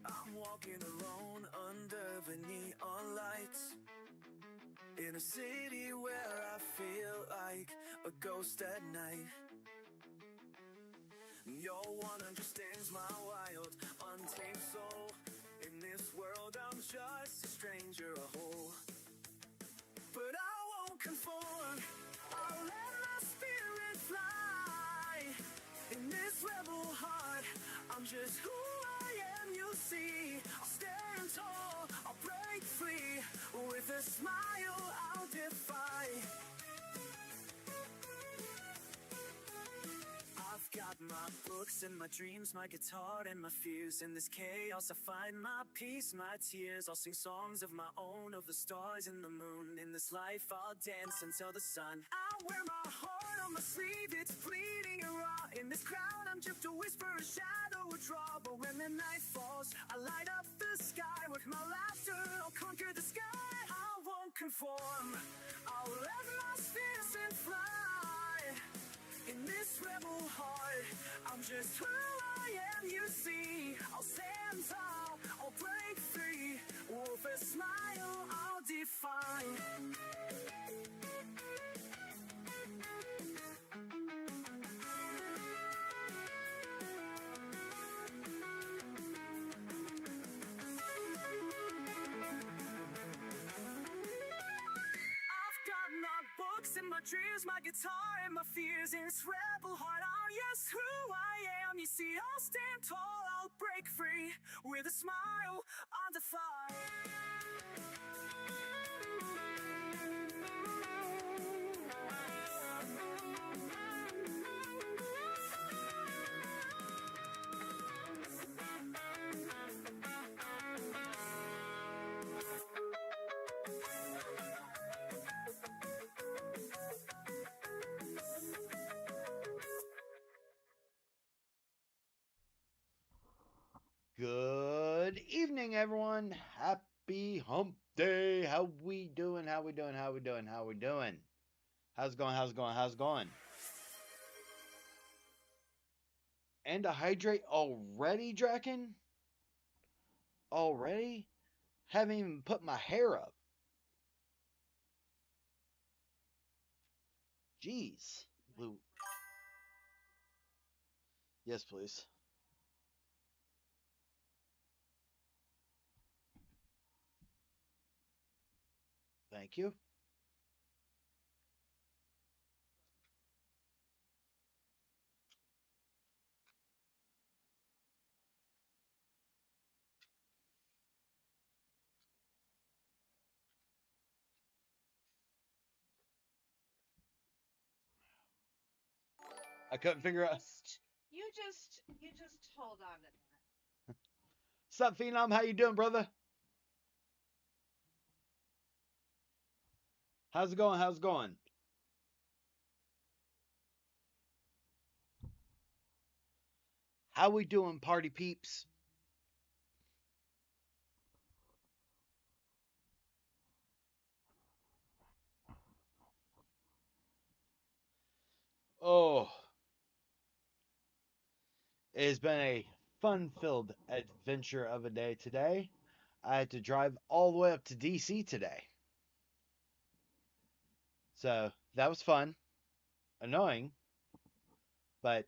I'm walking alone under the neon lights, in a city where I feel like a ghost at night. No one understands my wild, untamed soul. In this world I'm just a stranger, a hole. But I won't conform, I'll let my spirit fly. In this rebel heart, I'm just who I am, you'll see. I'll stand tall, I'll break free. With a smile I'll defy. I've got my books and my dreams, my guitar and my fears. In this chaos I find my peace, my tears. I'll sing songs of my own, of the stars and the moon. In this life I'll dance until the sun. I wear my heart on my sleeve, it's bleeding and raw. In this crowd I'm just a whisper, a shadow, a draw. But when the night falls, I light up the sky. With my laughter I'll conquer the sky. I won't conform, I'll let my spirit fly. In this rebel heart, I'm just who I am, you see. I'll stand tall, I'll break free. With a smile, I'll define. And my dreams, my guitar and my fears. In this rebel heart, oh yes, who I am. You see, I'll stand tall, I'll break free. With a smile, I'll defy. Good evening, everyone. Happy Hump Day. How we doing? How we doing? How we doing? How we doing? How's it going? How's it going? How's it going? And to hydrate already, Draken? Already? Haven't even put my hair up. Jeez. Lou. Yes, please. Thank you. I couldn't figure out. You just hold on to that. What's up, Phenom? How you doing, brother? How's it going? How's it going? How we doing, party peeps? Oh, it has been a fun-filled adventure of a day today. I had to drive all the way up to DC today. So that was fun. Annoying. But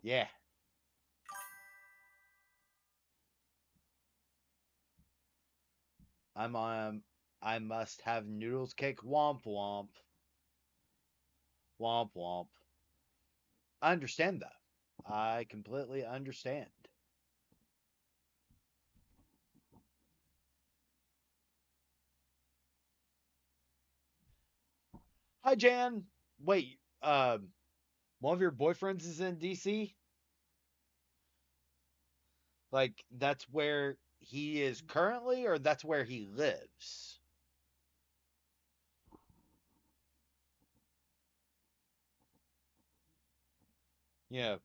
yeah. I'm on I must have noodles cake womp womp. Womp womp. I understand that. I completely understand. Hi Jan. Wait, one of your boyfriends is in DC? Like that's where he is currently or that's where he lives? Yeah,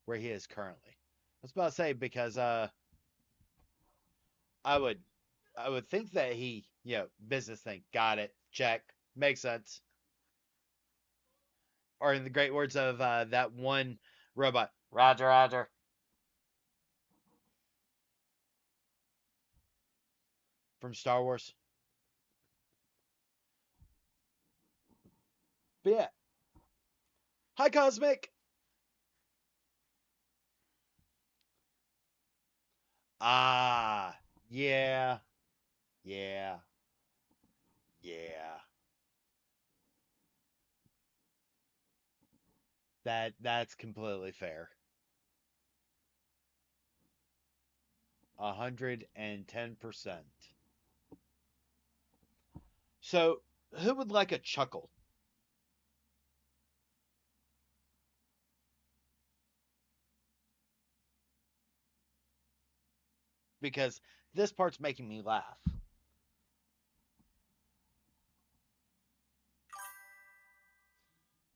where he is currently. I was about to say because I would I would think that he, business thing. Got it. Check. Makes sense. Or in the great words of that one robot, Roger, Roger. From Star Wars. But yeah. Hi, Cosmic. Ah, yeah, yeah, yeah. That's completely fair. 110%. So, who would like a chuckle? Because this part's making me laugh.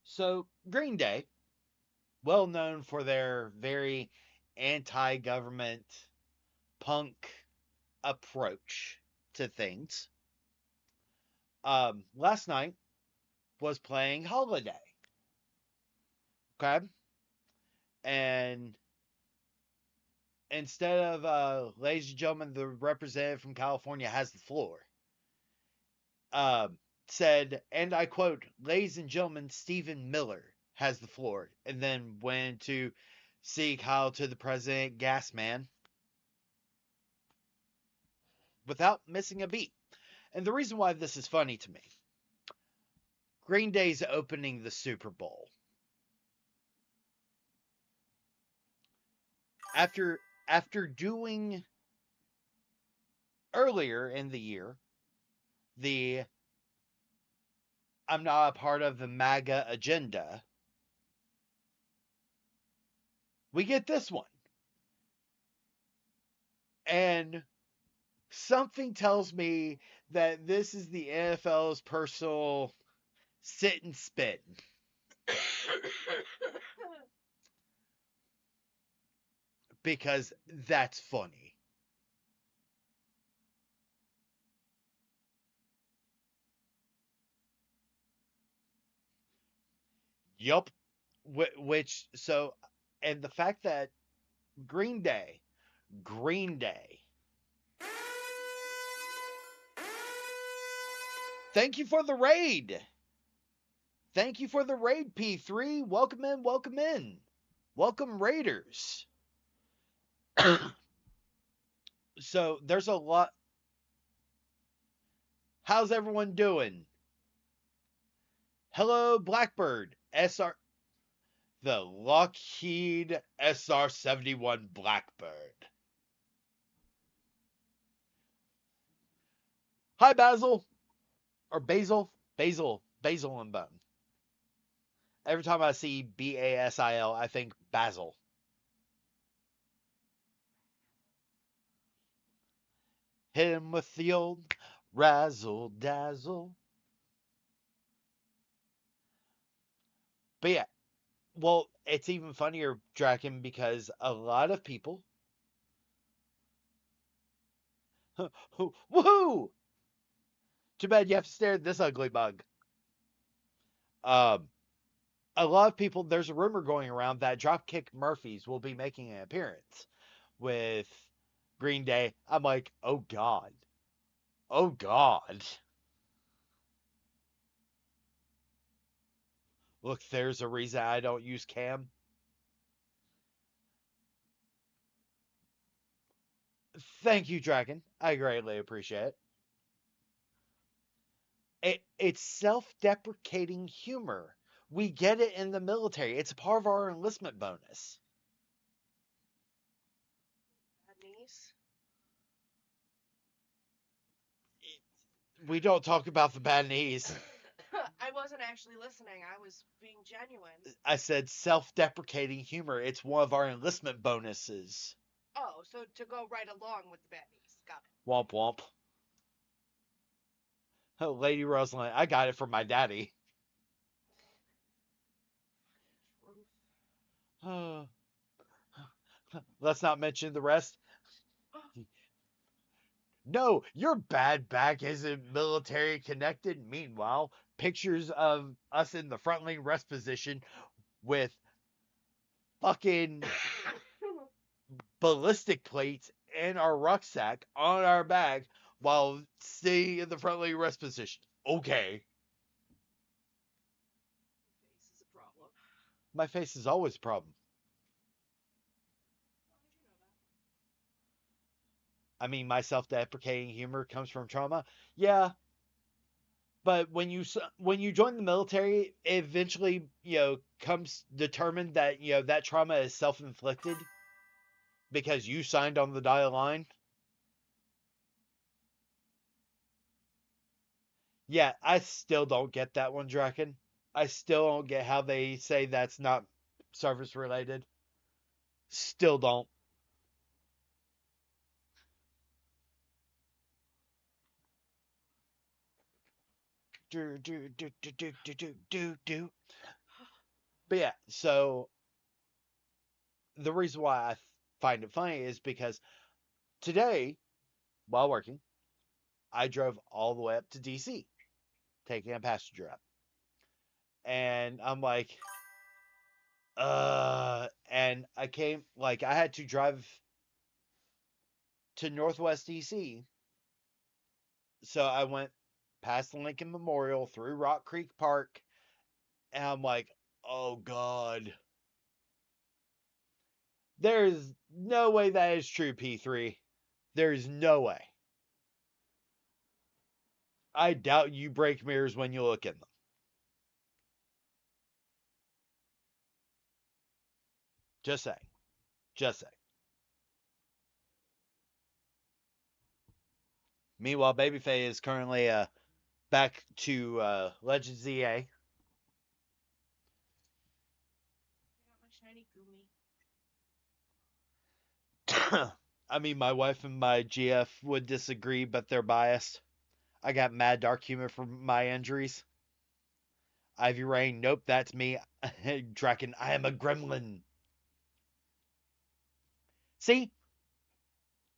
So, Green Day, well known for their very anti government punk approach to things, last night was playing Holiday. Okay? And instead of, ladies and gentlemen, the representative from California has the floor, um, said, and I quote, ladies and gentlemen, Stephen Miller has the floor, and then went to seek how to the president, gas man, without missing a beat. And the reason why this is funny to me, Green Day's opening the Super Bowl. After doing earlier in the year the I'm not a part of the MAGA agenda, we get this one. And something tells me that this is the NFL's personal sit and spin. Because that's funny. Yup. Which, so, and the fact that Green Day, Green Day, thank you for the raid. Thank you for the raid, P3. Welcome in, welcome in. Welcome, Raiders. So, there's a lot. How's everyone doing? Hello, Blackbird. The Lockheed SR-71 Blackbird. Hi, Basil. Or Basil. Basil and Bone. Every time I see Basil, I think Basil. Hit him with the old razzle dazzle. But yeah, well, it's even funnier, Draken, because a lot of people. Woohoo! Too bad you have to stare at this ugly bug. Um, a lot of people, there's a rumor going around that Dropkick Murphys will be making an appearance with Green Day. I'm like, oh God. Oh God. Look, there's a reason I don't use Cam. Thank you, Dragon. I greatly appreciate it. It's self-deprecating humor. We get it in the military. It's a part of our enlistment bonus. Niece. We don't talk about the bad knees. I wasn't actually listening. I was being genuine. I said self-deprecating humor. It's one of our enlistment bonuses. Oh, so to go right along with the bad niece. Got it. Womp womp. Oh, Lady Rosalind, I got it from my daddy. Let's not mention the rest. No, your bad back isn't military connected. Meanwhile, pictures of us in the front lane rest position with fucking ballistic plates in our rucksack on our back while staying in the front lane rest position. Okay. Face is a problem. My face is always a problem. How did you know that? I mean, my self-deprecating humor comes from trauma. Yeah, but when you join the military, it eventually, comes determined that, that trauma is self-inflicted because you signed on the dotted line. Yeah, I still don't get that one, Draken. I still don't get how they say that's not service related. Still don't. Do do do do do do do do do. But yeah, so the reason why I find it funny is because today, while working, I drove all the way up to DC, taking a passenger up. And I'm like, and I had to drive to Northwest DC. So I went past the Lincoln Memorial through Rock Creek Park, and I'm like, oh God. There's no way that is true, P3. There's no way. I doubt you break mirrors when you look in them. Just saying. Just saying. Meanwhile, Babyface is currently back to Legends EA. I got my shiny Gumi. I mean, my wife and my GF would disagree, but they're biased. I got mad dark humor from my injuries. Ivy Rain, nope, that's me. Draken, I am a gremlin. See?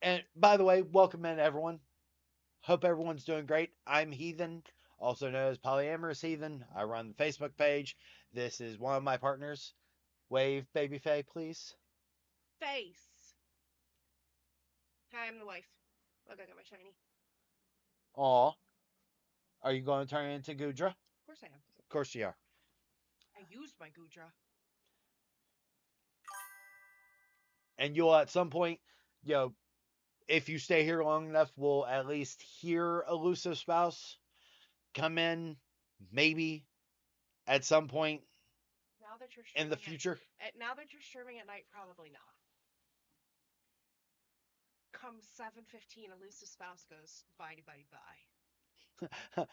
And by the way, welcome in everyone. Hope everyone's doing great. I'm Heathen, also known as Polyamorous Heathen. I run the Facebook page. This is one of my partners. Wave, Babyface, please. Face. Hi, I'm the wife. Look, I got my shiny. Aw. Are you going to turn into Gudra? Of course I am. Of course you are. I used my Gudra. And you'll at some point, if you stay here long enough, we'll at least hear Elusive Spouse come in, maybe at some point Now that you're in the streaming future. now that you're streaming at night, probably not. Come 7:15, elusive spouse goes bye bye bye.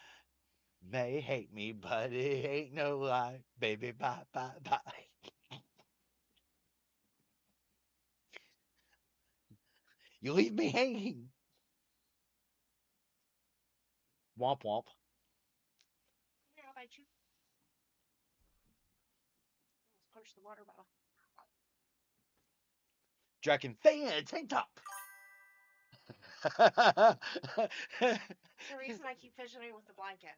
May hate me, but it ain't no lie. Baby, bye, bye, bye. You leave me hanging. Womp womp. Come here, I'll bite you. Almost punched the water bottle. Dragon Faye in a tank top. It's the reason I keep fidgeting with the blanket.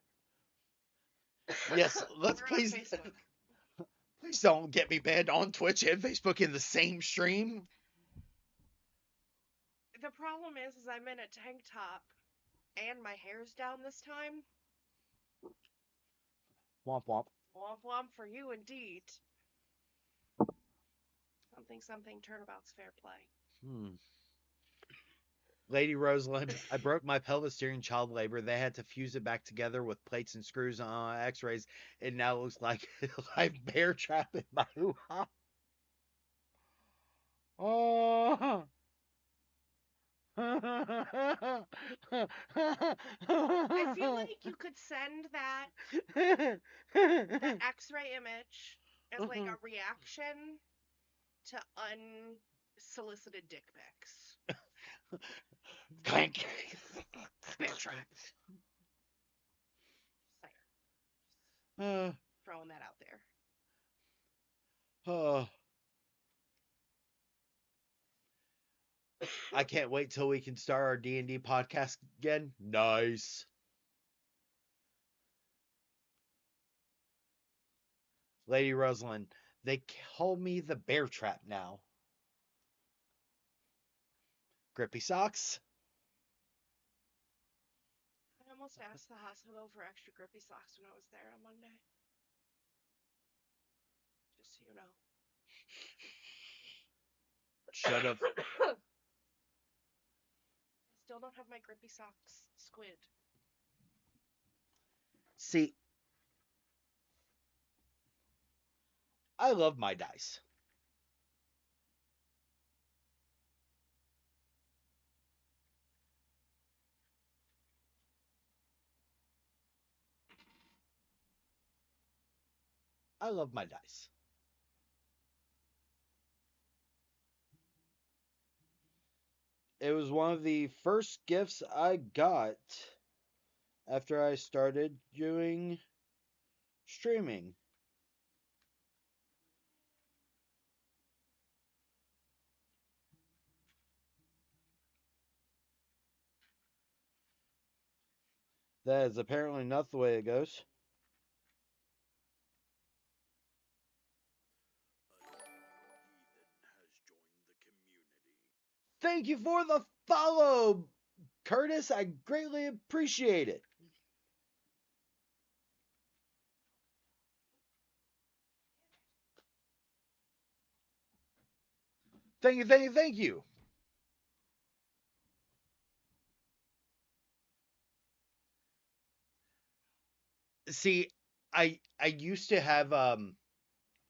Yes, let's We're on please. Facebook. Please don't get me banned on Twitch and Facebook in the same stream. The problem is I'm in a tank top and my hair's down this time. Womp womp. Womp womp for you indeed. Something turnabout's fair play. Lady Rosalind, I broke my pelvis during child labor. They had to fuse it back together with plates and screws on x-rays. It now looks like I'm bear trapping my hoo-ha. Oh. I feel like you could send that X-ray image as like a reaction to unsolicited dick pics. Clank. Bear traps. Throwing that out there. I can't wait till we can start our D&D podcast again. Nice. Lady Rosalind, they call me the Bear Trap now. Grippy Socks. I almost asked the hospital for extra grippy socks when I was there on Monday. Just so you know. Should have. I still don't have my grippy socks squid. See, I love my dice. I love my dice. It was one of the first gifts I got after I started doing streaming. That is apparently not the way it goes. Thank you for the follow, Curtis. I greatly appreciate it. Thank you, thank you, thank you. See, I used to have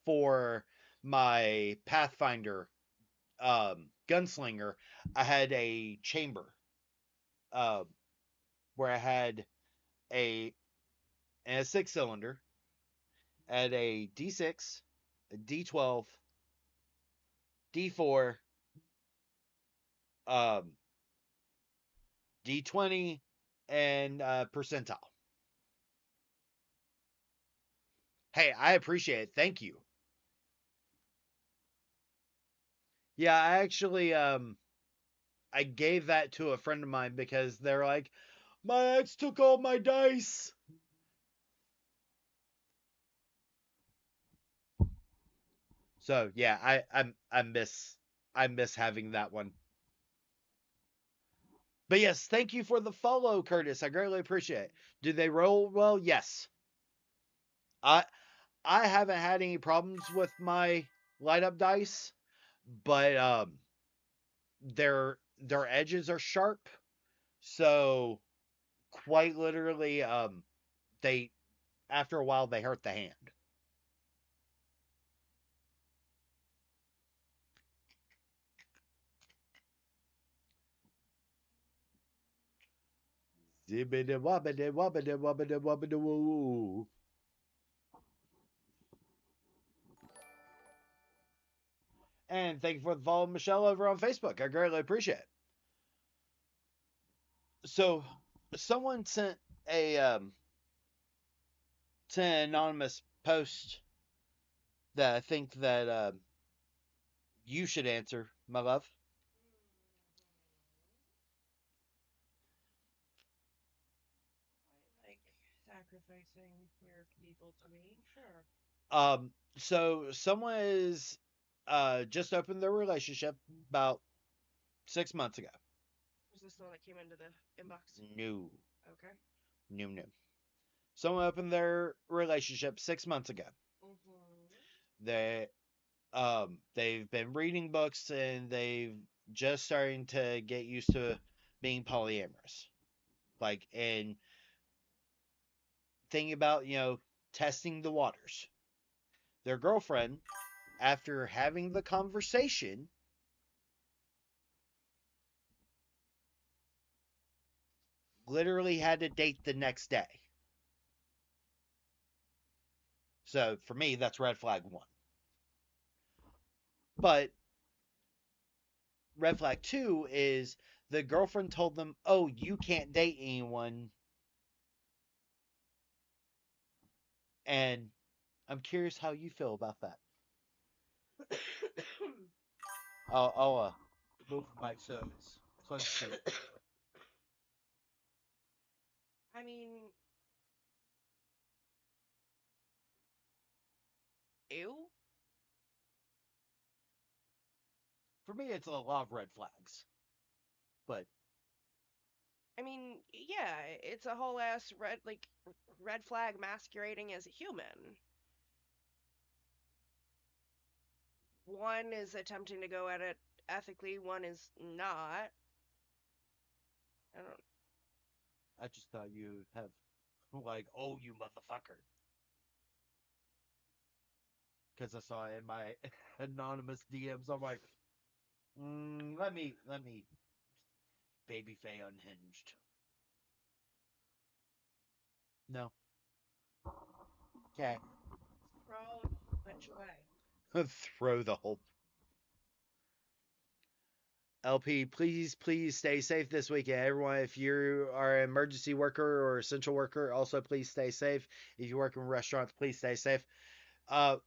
for my Pathfinder gunslinger, I had a chamber uh, where I had a 6-cylinder, at a D6, a D12, D4, um, D20, and percentile. Hey, I appreciate it. Thank you. Yeah, I actually I gave that to a friend of mine because they're like, my ex took all my dice. So yeah, I miss having that one. But yes, thank you for the follow, Curtis. I greatly appreciate it. Do they roll well? Yes. I I haven't had any problems with my light up dice, but their edges are sharp, so quite literally they after a while they hurt the hand. Zibbidi wobbidi wobbidi wobbidi wobbidi woo. And thank you for the follow, Michelle, over on Facebook. I greatly appreciate it. So, someone sent an anonymous post that I think that you should answer, my love. Like sacrificing your people to me? Sure. So someone is just opened their relationship about 6 months ago. Was this the one that came into the inbox? No, Okay. no. Someone opened their relationship 6 months ago. They they've been reading books and they've just starting to get used to being polyamorous. Like and thinking about, testing the waters. Their girlfriend, after having the conversation, literally had to date the next day. So for me, that's red flag 1. But red flag 2 is the girlfriend told them, "Oh, you can't date anyone." And I'm curious how you feel about that. Oh, move my so it's close to it. I mean, ew. For me, it's a lot of red flags. But I mean, yeah, it's a whole ass red flag masquerading as a human. One is attempting to go at it ethically, one is not. I don't. I just thought you have, like, oh, you motherfucker. Because I saw it in my anonymous DMs. I'm like, let me baby Faye unhinged. No. Okay. Throw the whole bitch away. Throw the whole. LP, please stay safe this weekend. Everyone, if you are an emergency worker or essential worker, also please stay safe. If you work in restaurants, please stay safe. Uh,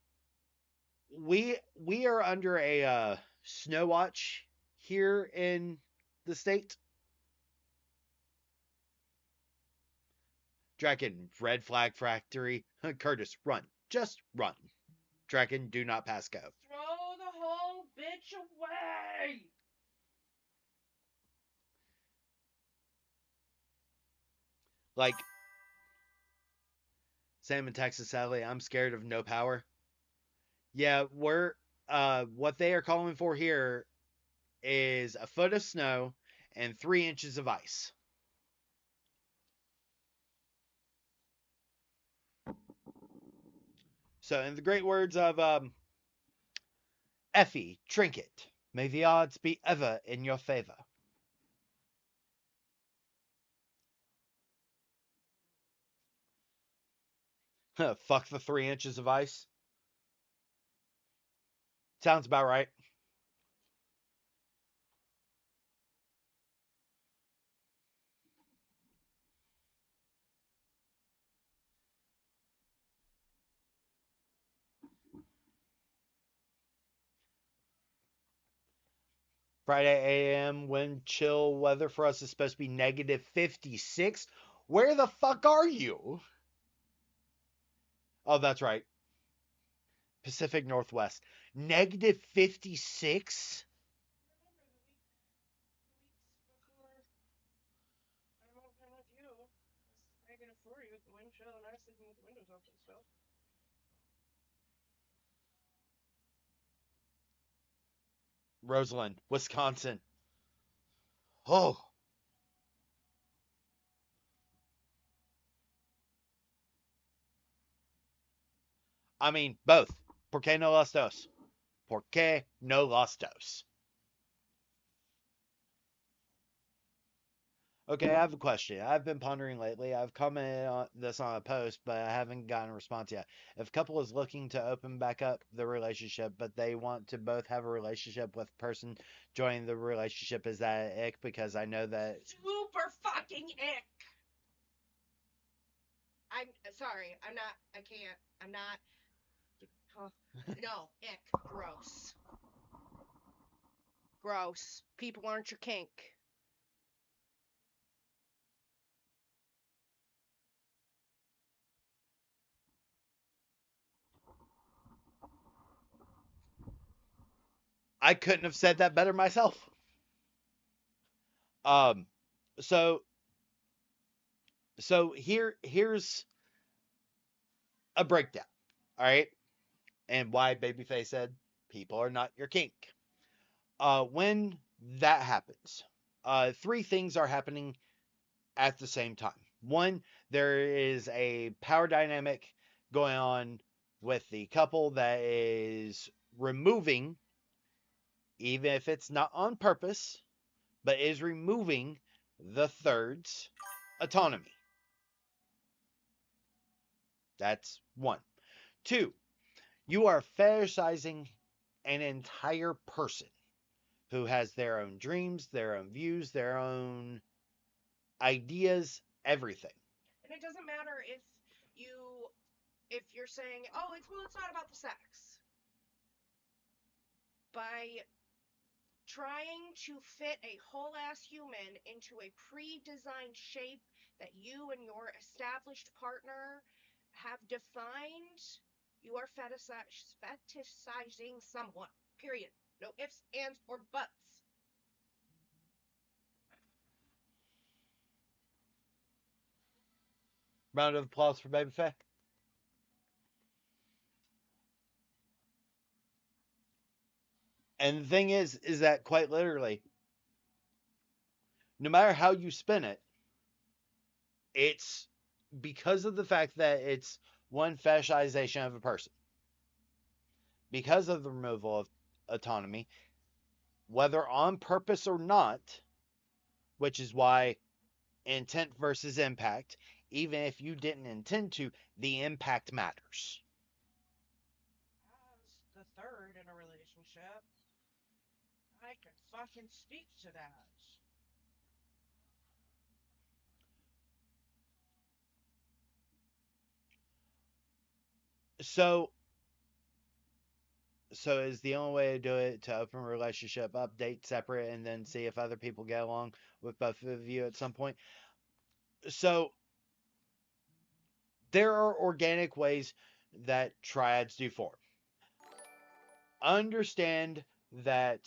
we are under a snow watch here in the state. Draken, red flag factory. Curtis, run. Just run. Draken, do not pass go. Throw the whole bitch away! Like, Sam in Texas, sadly, I'm scared of no power. Yeah, what they are calling for here is a foot of snow and 3 inches of ice. So, in the great words of Effie Trinket, may the odds be ever in your favor. Fuck the 3 inches of ice. Sounds about right. Friday AM wind chill weather for us is supposed to be negative 56. Where the fuck are you? Oh, that's right. Pacific Northwest. Negative 56? Remember the weeks before I moved in with you, it's -40 with the wind chill, and I was sleeping with the windows open still. Roseland, Wisconsin. Oh, I mean, both. Por qué no los dos? Por qué no los dos? Okay, I have a question. I've been pondering lately. I've commented on this on a post, but I haven't gotten a response yet. If a couple is looking to open back up the relationship, but they want to both have a relationship with the person joining the relationship, is that an ick? Because I know that. Super fucking ick! I'm sorry. I'm not. I can't. I'm not. Huh. No, ick. Gross. Gross. People aren't your kink. I couldn't have said that better myself. Um, so here's a breakdown. All right, and why Babyface said people are not your kink. When that happens, three things are happening at the same time. One, there is a power dynamic going on with the couple that is removing, even if it's not on purpose, but is removing the third's autonomy. That's one. Two, you are fetishizing an entire person who has their own dreams, their own views, their own ideas, everything. And it doesn't matter you if you're saying, "Oh, it's not about the sex." By trying to fit a whole ass human into a pre-designed shape that you and your established partner have defined, you are fetishizing someone. Period. No ifs, ands, or buts. Round of applause for Baby Faye. And the thing is that quite literally, no matter how you spin it, it's because of the fact that it's one fetishization of a person. Because of the removal of autonomy, whether on purpose or not, which is why intent versus impact, even if you didn't intend to, the impact matters. As the third in a relationship, I can fucking speak to that. So so is the only way to do it to open a relationship, update separate, and then see if other people get along with both of you at some point. So there are organic ways that triads do form. Understand that.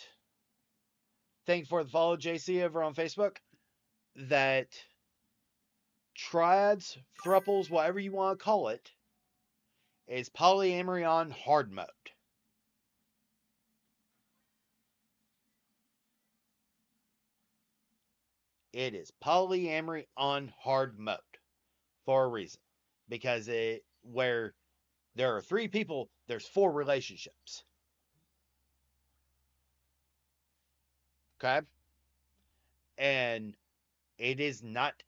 Thank you for the follow, JC, over on Facebook. That triads, thruples, whatever you want to call it, is polyamory on hard mode. It is polyamory on hard mode for a reason. Because where there are 3 people, there's 4 relationships. Okay? And it is not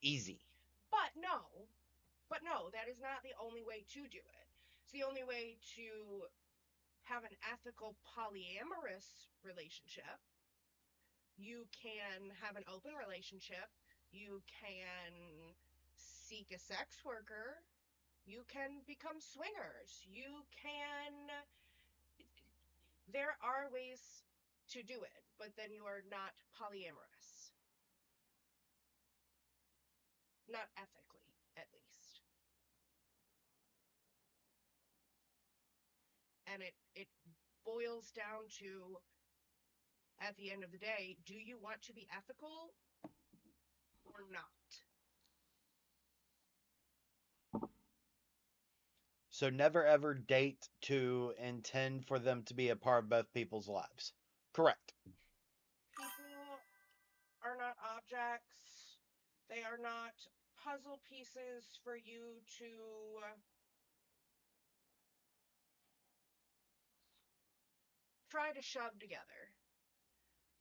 easy. But no, that is not the only way to do it. It's the only way to have an ethical polyamorous relationship. You can have an open relationship. You can seek a sex worker. You can become swingers. You can. There are ways to do it, but then you are not polyamorous. Not ethically, at least. And it boils down to, at the end of the day, do you want to be ethical or not? So never ever date to intend for them to be a part of both people's lives. Correct. People are not objects. They are not puzzle pieces for you to try to shove together.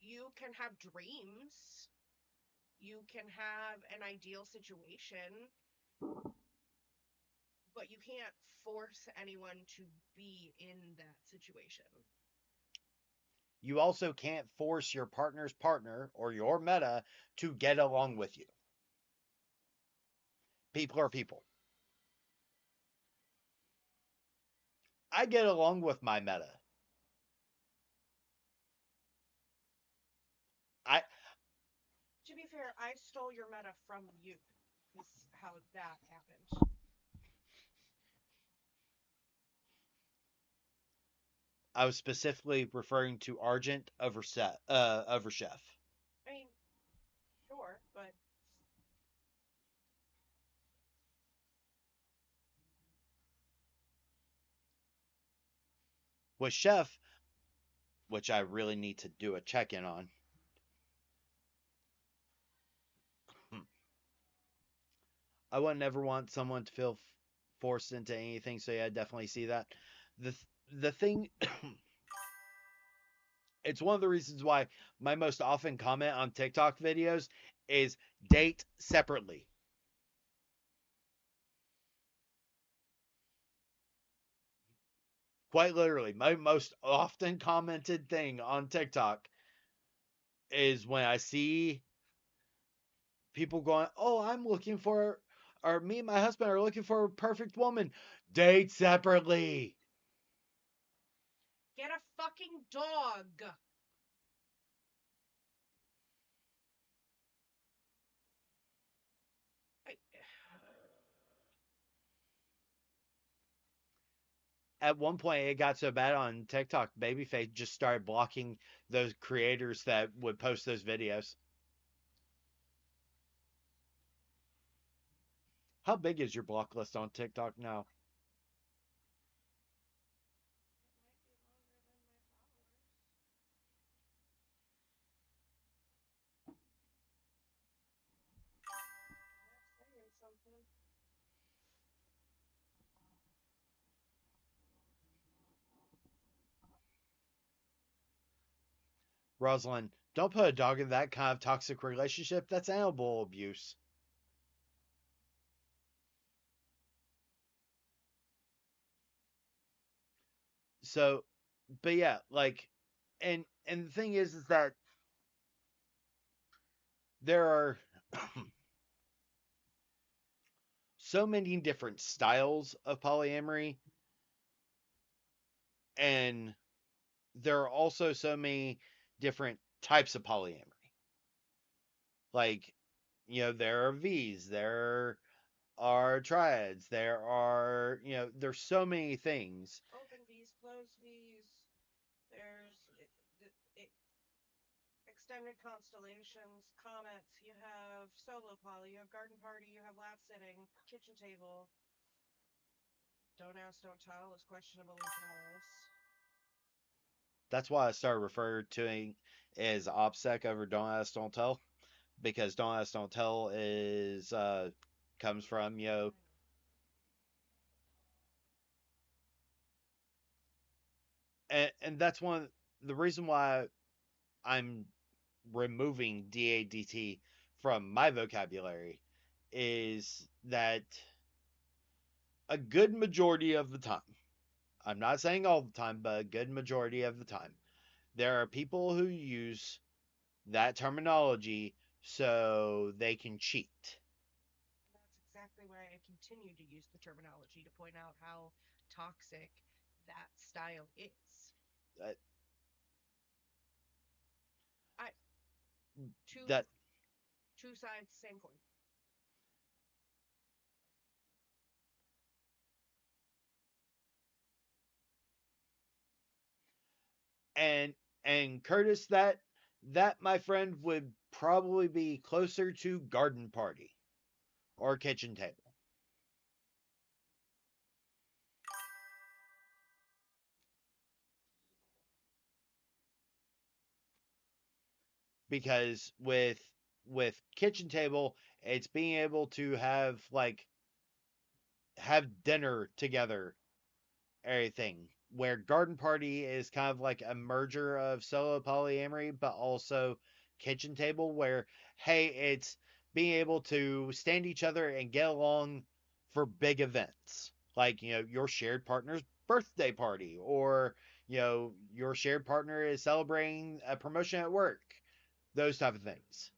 You can have dreams. You can have an ideal situation, but you can't force anyone to be in that situation. You also can't force your partner's partner or your meta to get along with you. People are people. I get along with my meta. I To be fair, I stole your meta from you. Is how that happened. I was specifically referring to Argent over Chef. I mean, sure, but With Chef, which I really need to do a check-in on. I would never want someone to feel forced into anything, so yeah, I definitely see that. The the thing it's one of the reasons why my most often comment on TikTok videos is date separately. Quite literally, my most often commented thing on TikTok is when I see people going, "Oh, I'm looking for, or me and my husband are looking for a perfect woman. Date separately." get a fucking dog. At one point, it got so bad on TikTok, Babyface just started blocking those creators that would post those videos. How big is your block list on TikTok now? It might be longer than my followers. That's saying something. Rosalind, don't put a dog in that kind of toxic relationship. That's animal abuse. So, but yeah, like, and the thing is that there are so many different styles of polyamory, and there are also so many different types of polyamory. Like, there are V's, there are triads, there are, there's so many things. Open V's, closed V's. There's extended constellations, comets. You have solo poly. You have garden party. You have lap sitting, kitchen table. Don't ask, don't tell is questionably callous. That's why I started referring to it as OPSEC over Don't Ask, Don't Tell, because Don't Ask, Don't Tell is comes from I know. and that's the reason why I'm removing DADT from my vocabulary is that a good majority of the time, I'm not saying all the time, but a good majority of the time, there are people who use that terminology so they can cheat. That's exactly why I continue to use the terminology to point out how toxic that style is. Uh, I two that two sides, same coin. and and Curtis, that my friend would probably be closer to garden party or kitchen table, because with kitchen table, it's being able to have dinner together, everything. Where garden party is kind of like a merger of solo polyamory, but also kitchen table, where hey, it's being able to stand each other and get along for big events, like your shared partner's birthday party, or your shared partner is celebrating a promotion at work, those type of things.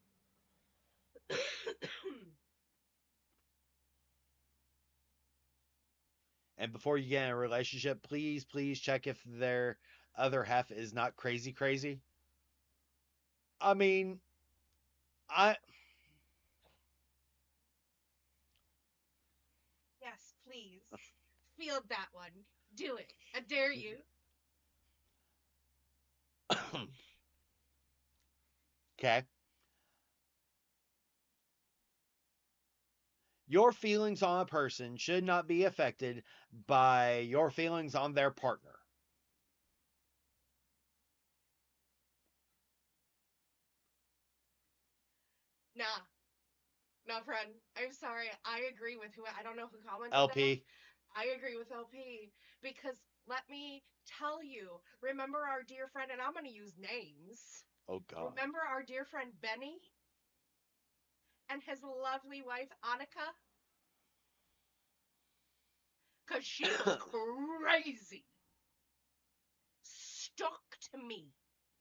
And before you get in a relationship, please check if their other half is not crazy crazy. I mean, I Yes, please. Field that one. Do it. I dare you. okay. Your feelings on a person should not be affected by your feelings on their partner. Nah, nah, friend. I'm sorry. I agree with who I don't know who commented that. LP. I agree with LP because let me tell you. Remember our dear friend, and I'm going to use names. Oh God. Remember our dear friend Benny and his lovely wife Annika? Because she was crazy. Stuck to me.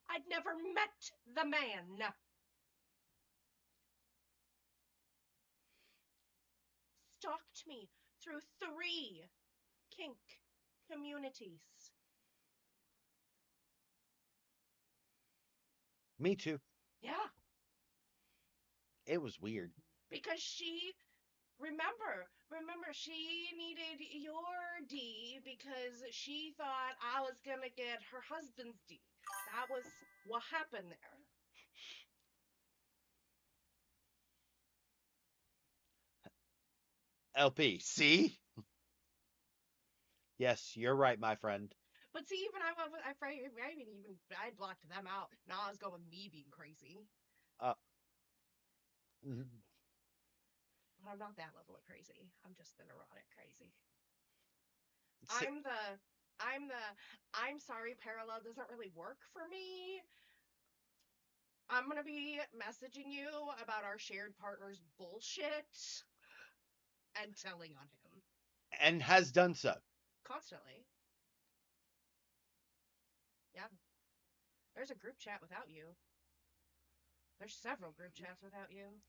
I'd never met the man. Stalked me through 3 kink communities. Me too. Yeah, It was weird. because she remember, she needed your D because she thought I was gonna get her husband's D. That was what happened there. LP, see? Yes, you're right, my friend. But see, even I blocked them out. Now I was going with me being crazy, Uh, mm, but I'm not that level of crazy. I'm just the neurotic crazy. s- I'm the, I'm the, I'm sorry. Parallel doesn't really work for me. I'm gonna be messaging you about our shared partner's bullshit and telling on him and has done so. constantly. Yeah, there's a group chat without you. There's several group chats without you.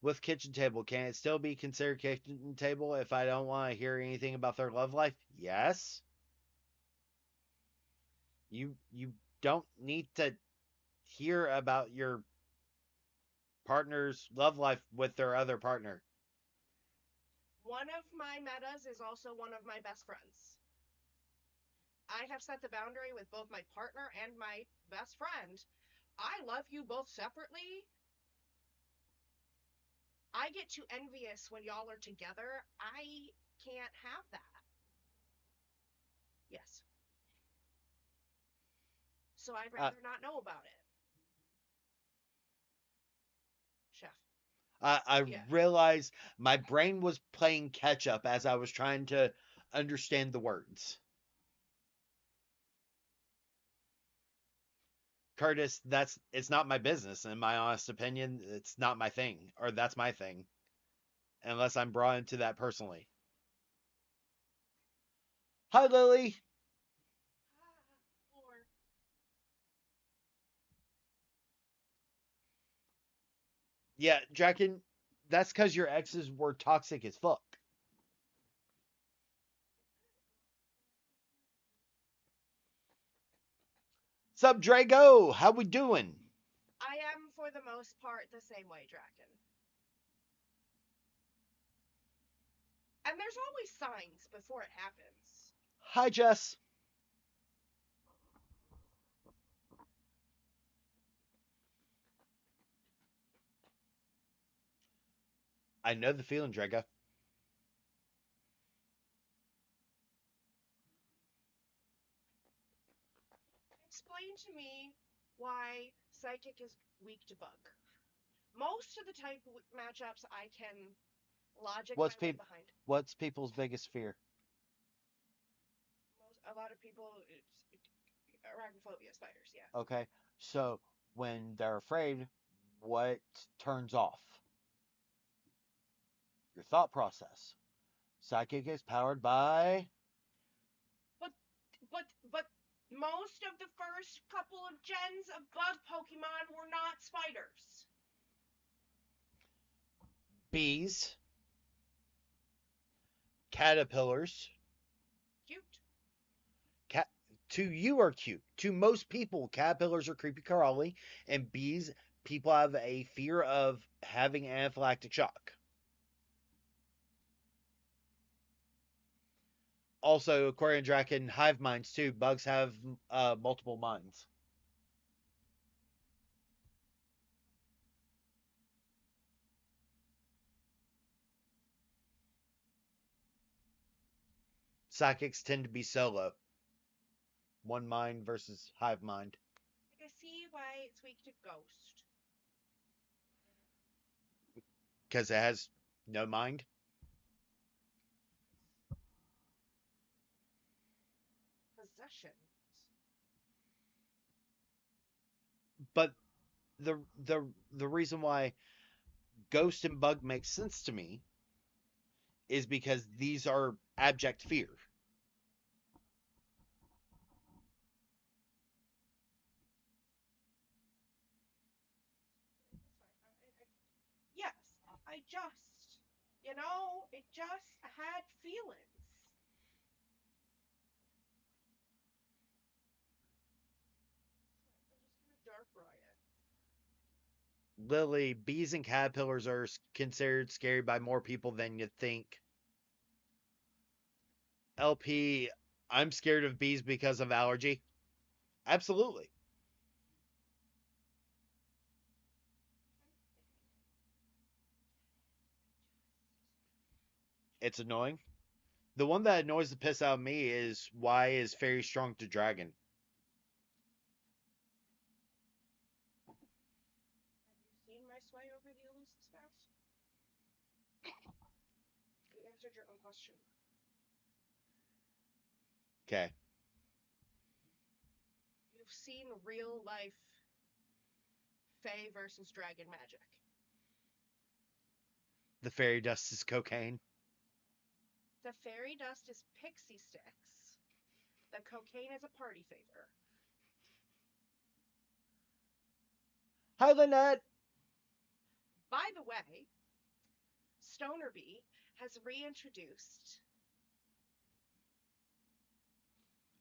With kitchen table, can it still be considered kitchen table if I don't want to hear anything about their love life? Yes. You don't need to hear about your partner's love life with their other partner. One of my metas is also one of my best friends. I have set the boundary with both my partner and my best friend. I love you both separately. I get too envious when y'all are together. I can't have that. Yes. So I'd Uh, rather not know about it. Chef. I Yeah. realized my brain was playing catch up as I was trying to understand the words. Curtis, that's it's not my business. In my honest opinion, it's not my thing, or that's my thing, unless I'm brought into that personally. Hi, Lily. Or Yeah, Draken, that's because your exes were toxic as fuck. Sup, Drago? How we doing? I am, for the most part, the same way, Draken. And there's always signs before it happens. Hi, Jess. I know the feeling, Drago. Explain to me why Psychic is weak to Bug. Most of the type matchups I can logic my What's way peop behind. What's people's biggest fear? A lot of people, it's arachnophobia, spiders, yeah. Okay, so when they're afraid, what turns off your thought process? Psychic is powered by But but most of the first couple of gens of bug Pokemon were not spiders. bees, caterpillars. Cute. Cat to you are cute. To most people, caterpillars are creepy crawly, and bees people have a fear of having anaphylactic shock. Also, according to Draken, hive minds too. Bugs have multiple minds. Psychics tend to be solo. One mind versus hive mind. Like I see why it's weak to Ghost. Because it has no mind. Possessions. But the reason why Ghost and Bug makes sense to me is because these are abject fear. Yes, I just, it just had feelings. I'm just gonna dark riot. Lily, bees and caterpillars are considered scary by more people than you think. LP, I'm scared of bees because of allergy. Absolutely. It's annoying. The one that annoys the piss out of me is why is fairy strong to dragon? Have you seen my sway over the elusive spouse? You answered your own question. Okay. You've seen real life fae versus dragon magic. The fairy dust is cocaine. The fairy dust is pixie sticks. The cocaine is a party favor. Hi, Lynette. By the way, Stonerby has reintroduced.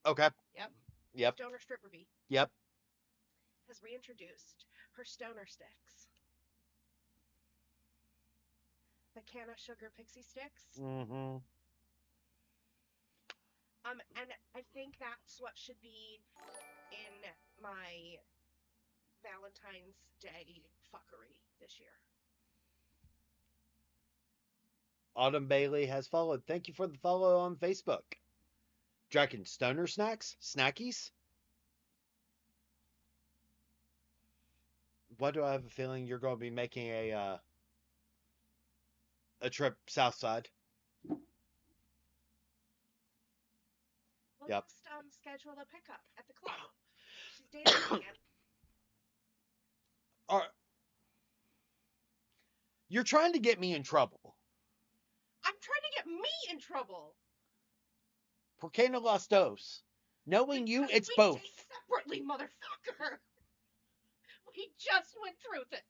Okay. Yep. Yep. Stoner Stripper Bee Yep. has reintroduced her stoner sticks. The can of sugar pixie sticks. Mm-hmm. And I think that's what should be in my Valentine's Day fuckery this year. Autumn Bailey has followed. Thank you for the follow on Facebook. Dragon Stoner Snacks? Snackies? Why do I have a feeling you're going to be making a trip south side? We'll Yep. just schedule a pickup at the club. She's dating again. Are, you're trying to get me in trouble. I'm trying to get me in trouble. Por qué no las dos? Knowing you, Because it's we both. date separately, motherfucker. We just went through this.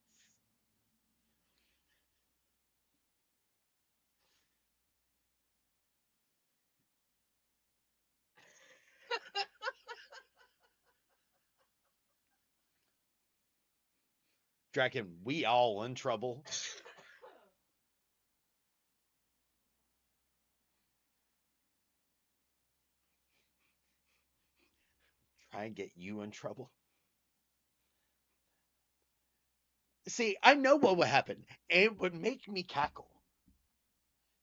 Dragon, we all in trouble. Try and get you in trouble. See, I know what would happen. It would make me cackle.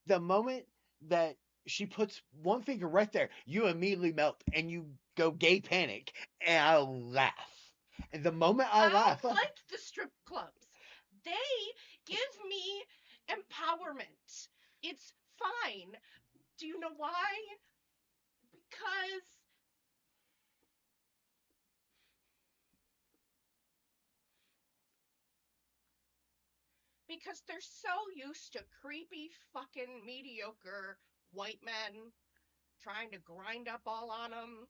The moment that she puts one finger right there, you immediately melt and you go gay panic, and I laugh. And the moment I laugh, like the strip clubs. They give me empowerment. It's fine. Do you know why? Because they're so used to creepy fucking mediocre white men trying to grind up all on them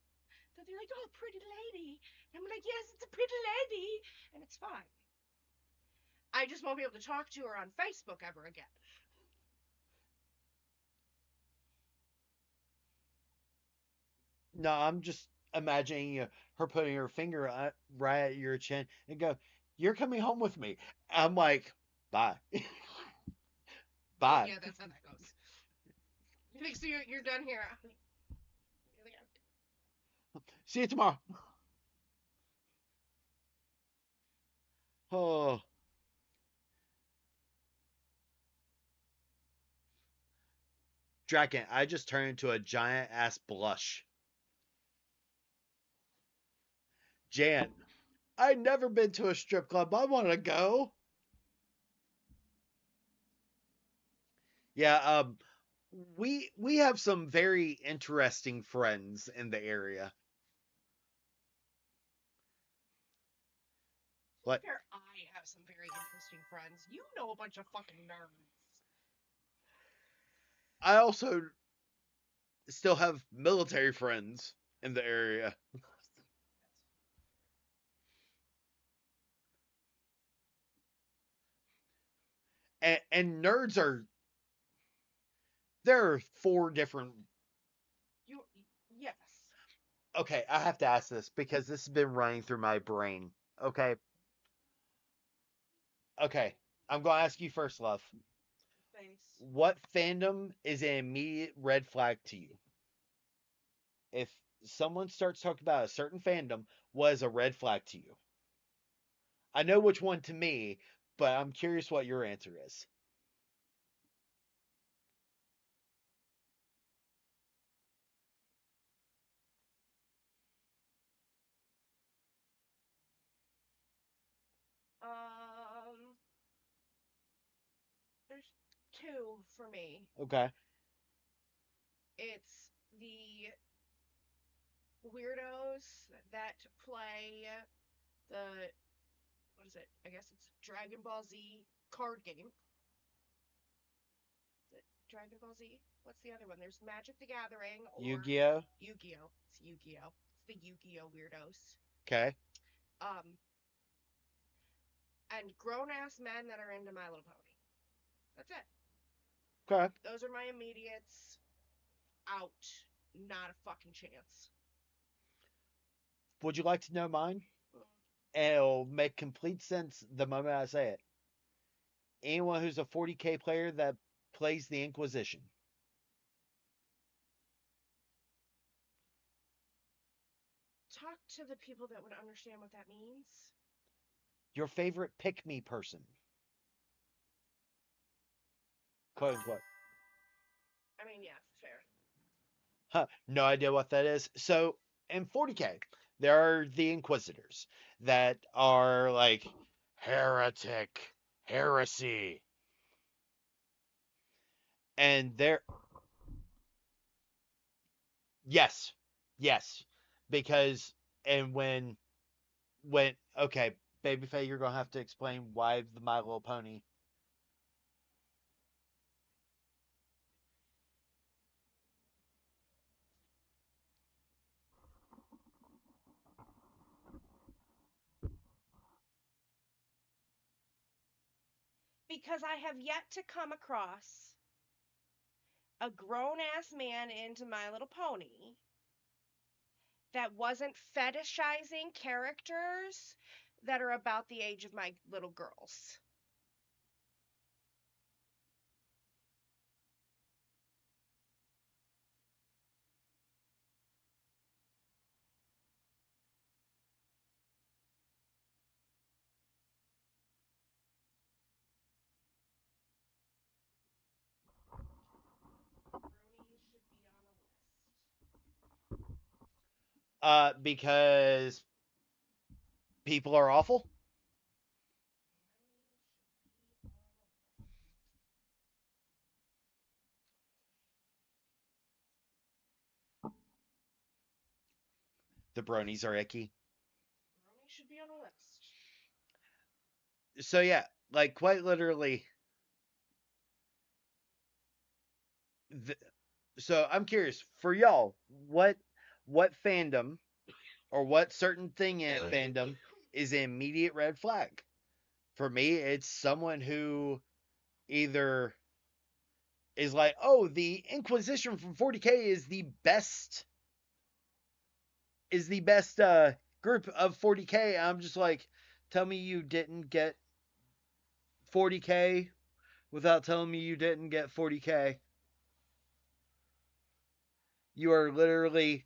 that they're like, oh, pretty lady. And I'm like, yes, it's a pretty lady. And it's fine. I just won't be able to talk to her on Facebook ever again. no, I'm just imagining her putting her finger right at your chin and go, "You're coming home with me." I'm like, "Bye, bye." Yeah, that's how that goes. You think so? You're done here. See you tomorrow. Oh, Draken, I just turned into a giant ass blush. Jan, I've never been to a strip club. I want to go. Yeah, we have some very interesting friends in the area. What? Fair, I have some very interesting friends. You know a bunch of fucking nerds. I also still have military friends in the area. And nerds are there are four different. You, yes. Okay, I have to ask this because this has been running through my brain. Okay. Okay, I'm gonna ask you first, love. Thanks. What fandom is an immediate red flag to you? If someone starts talking about a certain fandom, what is a red flag to you? I know which one to me, but I'm curious what your answer is. Um, there's two for me. Okay. It's the weirdos that play the what is it? I guess it's Dragon Ball Z card game. Is it Dragon Ball Z? What's the other one? There's Magic the Gathering or Yu-Gi-Oh. Yu-Gi-Oh. It's Yu-Gi-Oh. It's the Yu-Gi-Oh weirdos. Okay. Um, and grown ass men that are into My Little Pony. That's it. Okay. Those are my immediates. Out. Not a fucking chance. Would you like to know mine? Mm. It'll make complete sense the moment I say it. Anyone who's a 40K player that plays the Inquisition. Talk to the people that would understand what that means. Your favorite pick me person. Quote unquote. I mean, yeah, fair. Huh, no idea what that is. So in 40K, there are the Inquisitors that are like heretic, heresy. And they're, yes, yes. Because, and okay, Babyface, you're going to have to explain why the My Little Pony. Because I have yet to come across a grown ass man into My Little Pony that wasn't fetishizing characters that are about the age of my little girls. Bronies should be on a list. Because people are awful. Bronies should be on a list. The bronies are icky. Bronies should be on a list. So yeah, like quite literally. Th- so I'm curious for y'all, what fandom or what certain thing in fandom is an immediate red flag? For me, it's someone who either is like, oh, the Inquisition from 40K is the best group of 40K. I'm just like, tell me you didn't get 40K without telling me you didn't get 40K. You are literally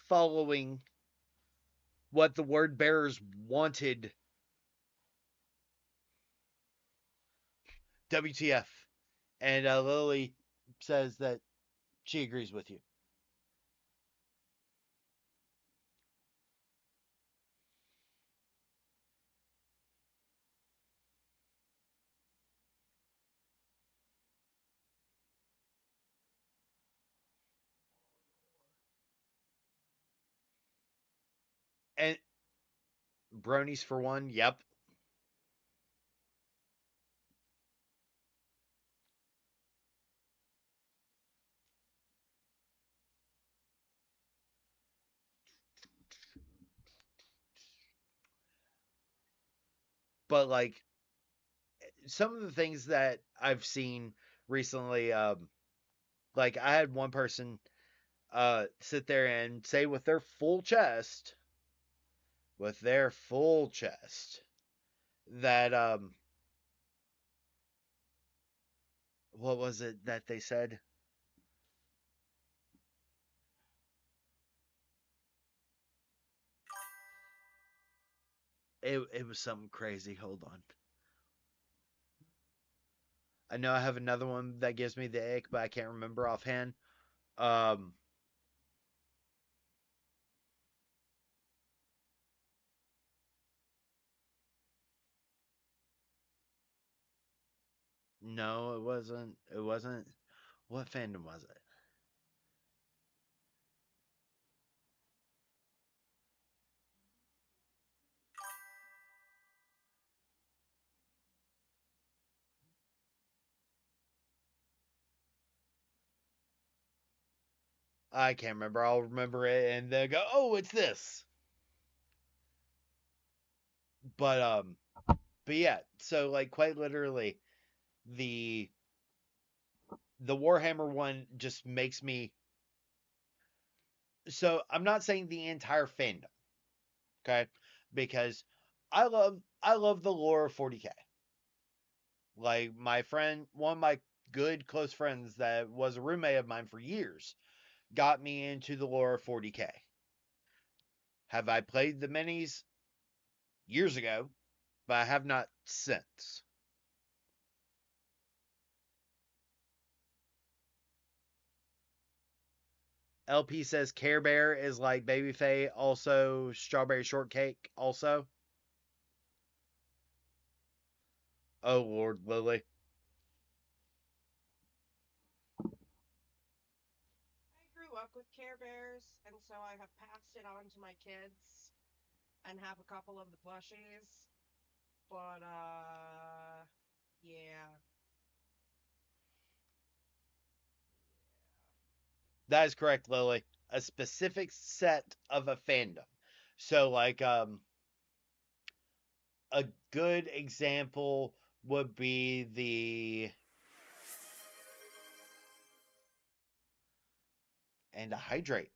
following what the word bearers wanted. WTF. And Lily says that she agrees with you. And bronies for one, yep. But like some of the things that I've seen recently, like I had one person sit there and say with their full chest, that what was it that they said? It was something crazy. Hold on. I know I have another one that gives me the ick, but I can't remember offhand. Um, no, it wasn't. It wasn't. What fandom was it? I can't remember. I'll remember it and then go, "Oh, it's this." But yeah. So like, quite literally, the the Warhammer one just makes me. So I'm not saying the entire fandom, okay? Because I love the lore of 40k. Like my friend, one of my good close friends that was a roommate of mine for years, got me into the lore of 40k. Have I played the minis? Years ago, but I have not since. LP says Care Bear is like Babyface, also Strawberry Shortcake, also. Oh Lord, Lily. I grew up with Care Bears, and so I have passed it on to my kids and have a couple of the plushies. But yeah. That is correct, Lily. A specific set of a fandom. So like a good example would be the and a hydrate.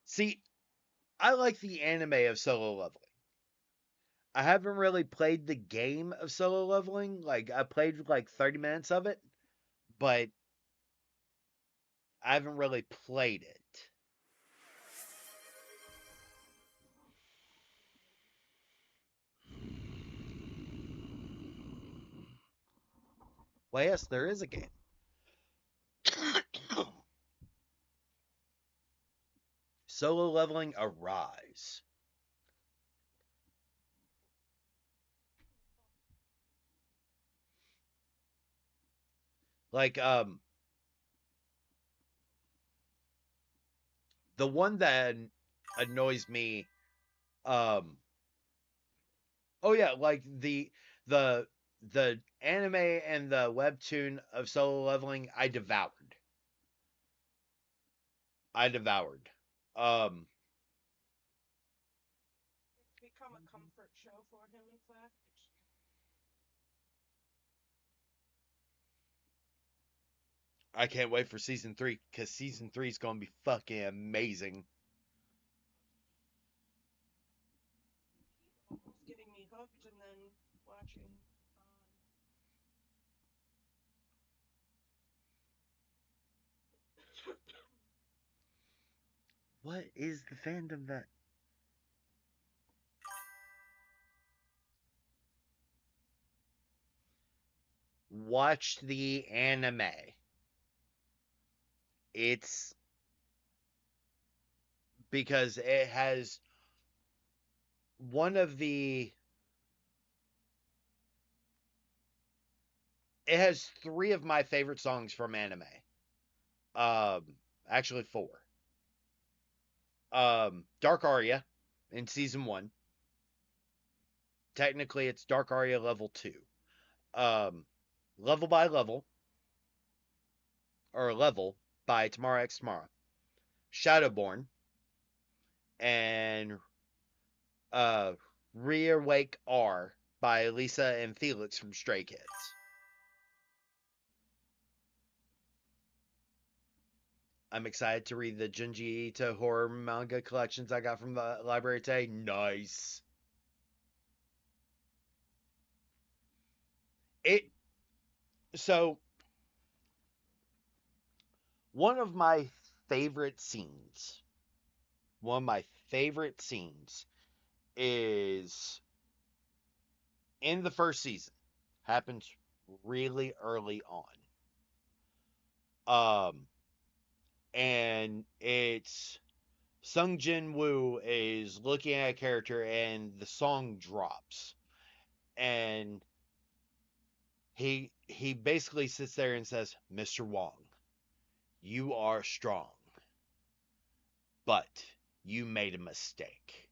See, I like the anime of solo leveling. I haven't really played the game of solo leveling. Like I played like 30 minutes of it, but I haven't really played it. Well, yes, there is a game. Solo leveling Arise. Like the one that annoys me oh yeah, like the the anime and the webtoon of solo leveling I devoured. I devoured. Um It's become a comfort show for him, in fact. I can't wait for season 3 cuz season 3 is going to be fucking amazing. Keep almost getting me hooked and then watching on. What is the fandom that watched the anime? It's because it has one of the it has 3 of my favorite songs from anime. Um actually 4. Dark Aria in season 1. Technically it's Dark Aria level 2. Um Level by Level or Level by Tamara X Tamara. Shadowborn and uh Reawake R by Lisa and Felix from Stray Kids. I'm excited to read the Junji Ito horror manga collections I got from the library today. Nice. It so one of my favorite scenes, one of my favorite scenes is in the first season. Happens really early on. Um and it's Sung Jin Woo is looking at a character and the song drops and he basically sits there and says, "Mr. Wong, you are strong, but you made a mistake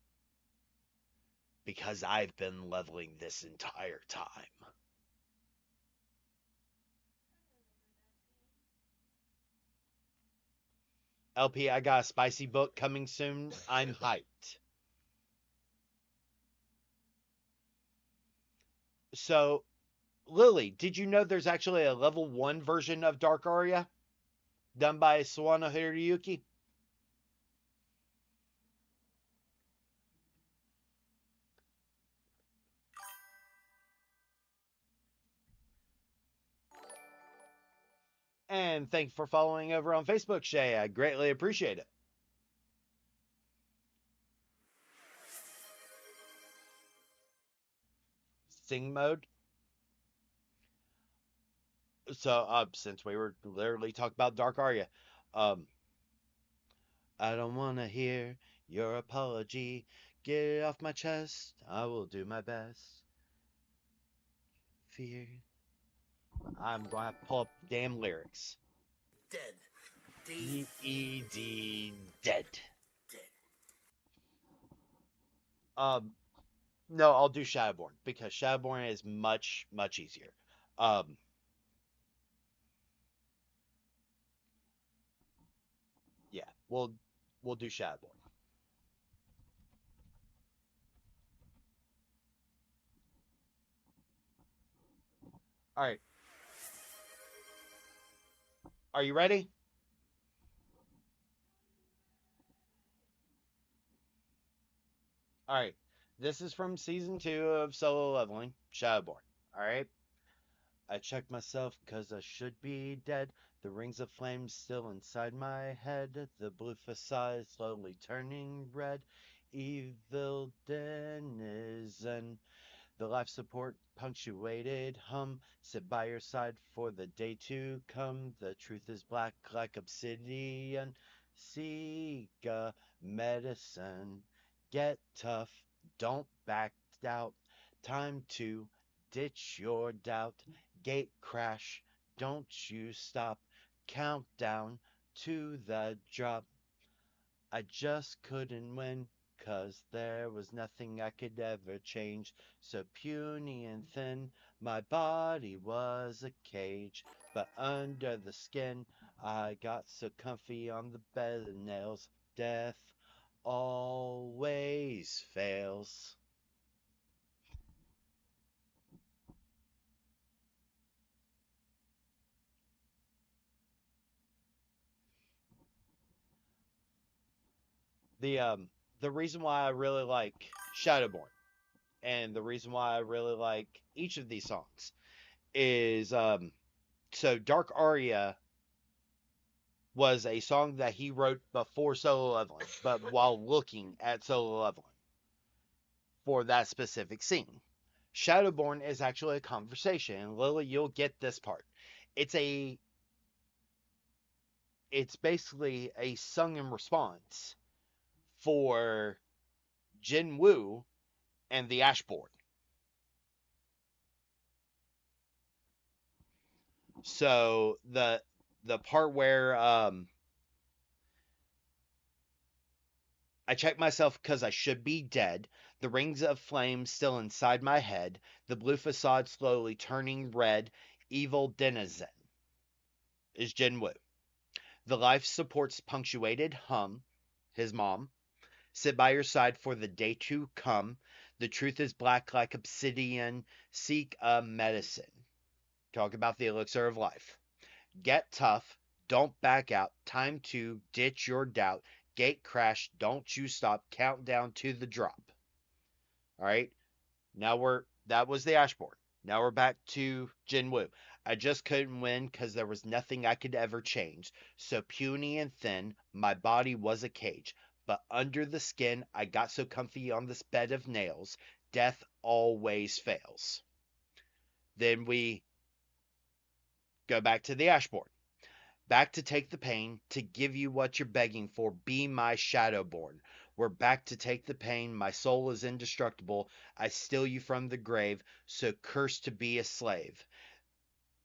because I've been leveling this entire time." LP, I got a spicy book coming soon. I'm hyped. So, Lily, did you know there's actually a level 1 version of Dark Aria done by Sawano Hiroyuki? And thank you for following over on Facebook, Shay. I greatly appreciate it. Sing mode. So, since we were literally talking about Dark Aria, um, I don't want to hear your apology. Get it off my chest. I will do my best. Fear. I'm going to have to pull up damn lyrics. Dead. D-E-D, dead. Dead. Um, no, I'll do Shadowborn because Shadowborn is much, much easier. Um, yeah, we'll do Shadowborn. All right, are you ready? All right, this is from season 2 of Solo Leveling, Shadowborn. All right, I checked myself because I should be dead. The rings of flame still inside my head. The blue facade slowly turning red. Evil denizen. The life support punctuated hum. Sit by your side for the day to come. The truth is black like obsidian. Seek a medicine. Get tough. Don't back out. Time to ditch your doubt. Gate crash. Don't you stop. Countdown to the drop. I just couldn't win, 'cause there was nothing I could ever change. So puny and thin, my body was a cage. But under the skin, I got so comfy on the bed of nails. Death always fails. The um the reason why I really like Shadowborn and the reason why I really like each of these songs is so Dark Aria was a song that he wrote before solo leveling, but while looking at solo leveling for that specific scene. Shadowborn is actually a conversation, and Lily, you'll get this part. It's a it's basically a sung in response for Jin Woo and the Ashboard. So the part where I check myself because I should be dead. The rings of flame still inside my head. The blue facade slowly turning red. Evil denizen is Jinwoo. The life supports punctuated hum. His mom. Sit by your side for the day to come. The truth is black like obsidian. Seek a medicine. Talk about the elixir of life. Get tough. Don't back out. Time to ditch your doubt. Gate crash. Don't you stop. Countdown to the drop. All right. That was the Ashbourne. Now we're back to Jinwoo. I just couldn't win because there was nothing I could ever change. So puny and thin, my body was a cage. But under the skin, I got so comfy on this bed of nails. Death always fails. Then we go back to the Ashbourne. Back to take the pain, to give you what you're begging for. Be my shadowborn. We're back to take the pain. My soul is indestructible. I steal you from the grave, so cursed to be a slave.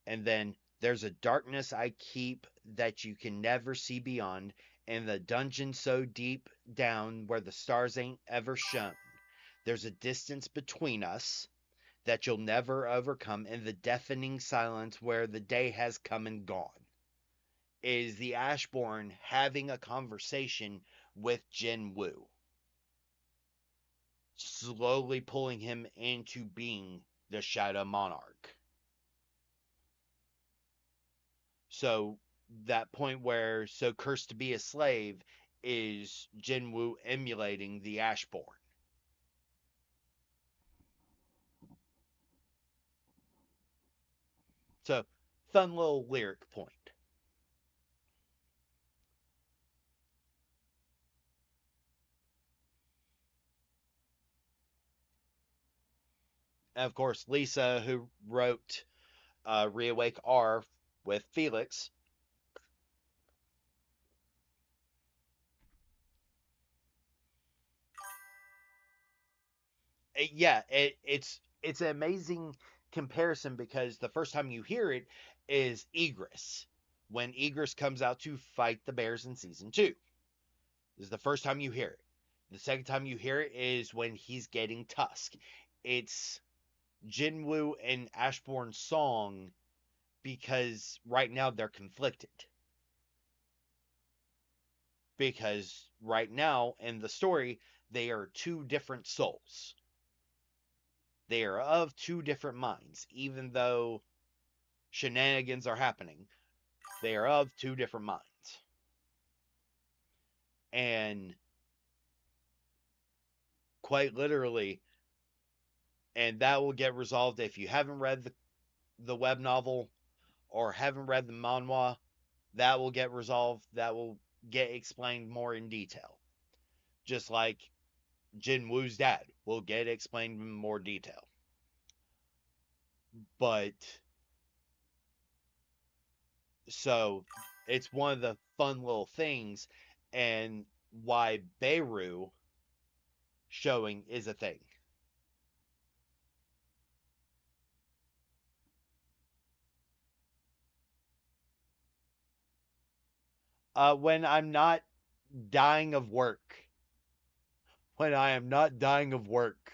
And then there's a darkness I keep that you can never see beyond, and the dungeon so deep down where the stars ain't ever shone. There's a distance between us that you'll never overcome, in the deafening silence where the day has come and gone. Is the Ashbourne having a conversation with Jin Woo, slowly pulling him into being the Shadow Monarch. So that point where so cursed to be a slave is Jin Woo emulating the Ashbourne. So fun little lyric point. And of course, Lisa, who wrote Reawake R with Felix. It's an amazing comparison because the first time you hear it is Egress, when Egress comes out to fight the bears in season 2. This is the first time you hear it. The second time you hear it is when he's getting Tusk. It's Jinwoo and Ashbourne's song because right now they're conflicted. Because right now in the story, they are two different souls. They are of two different minds, even though shenanigans are happening. They are of two different minds. And quite literally, and that will get resolved if you haven't read the web novel or haven't read the manhwa, that will get resolved. That will get explained more in detail. Just like Jin Woo's dad will get explained in more detail. But so it's one of the fun little things, and why Beirut showing is a thing. When I'm not dying of work. When I am not dying of work.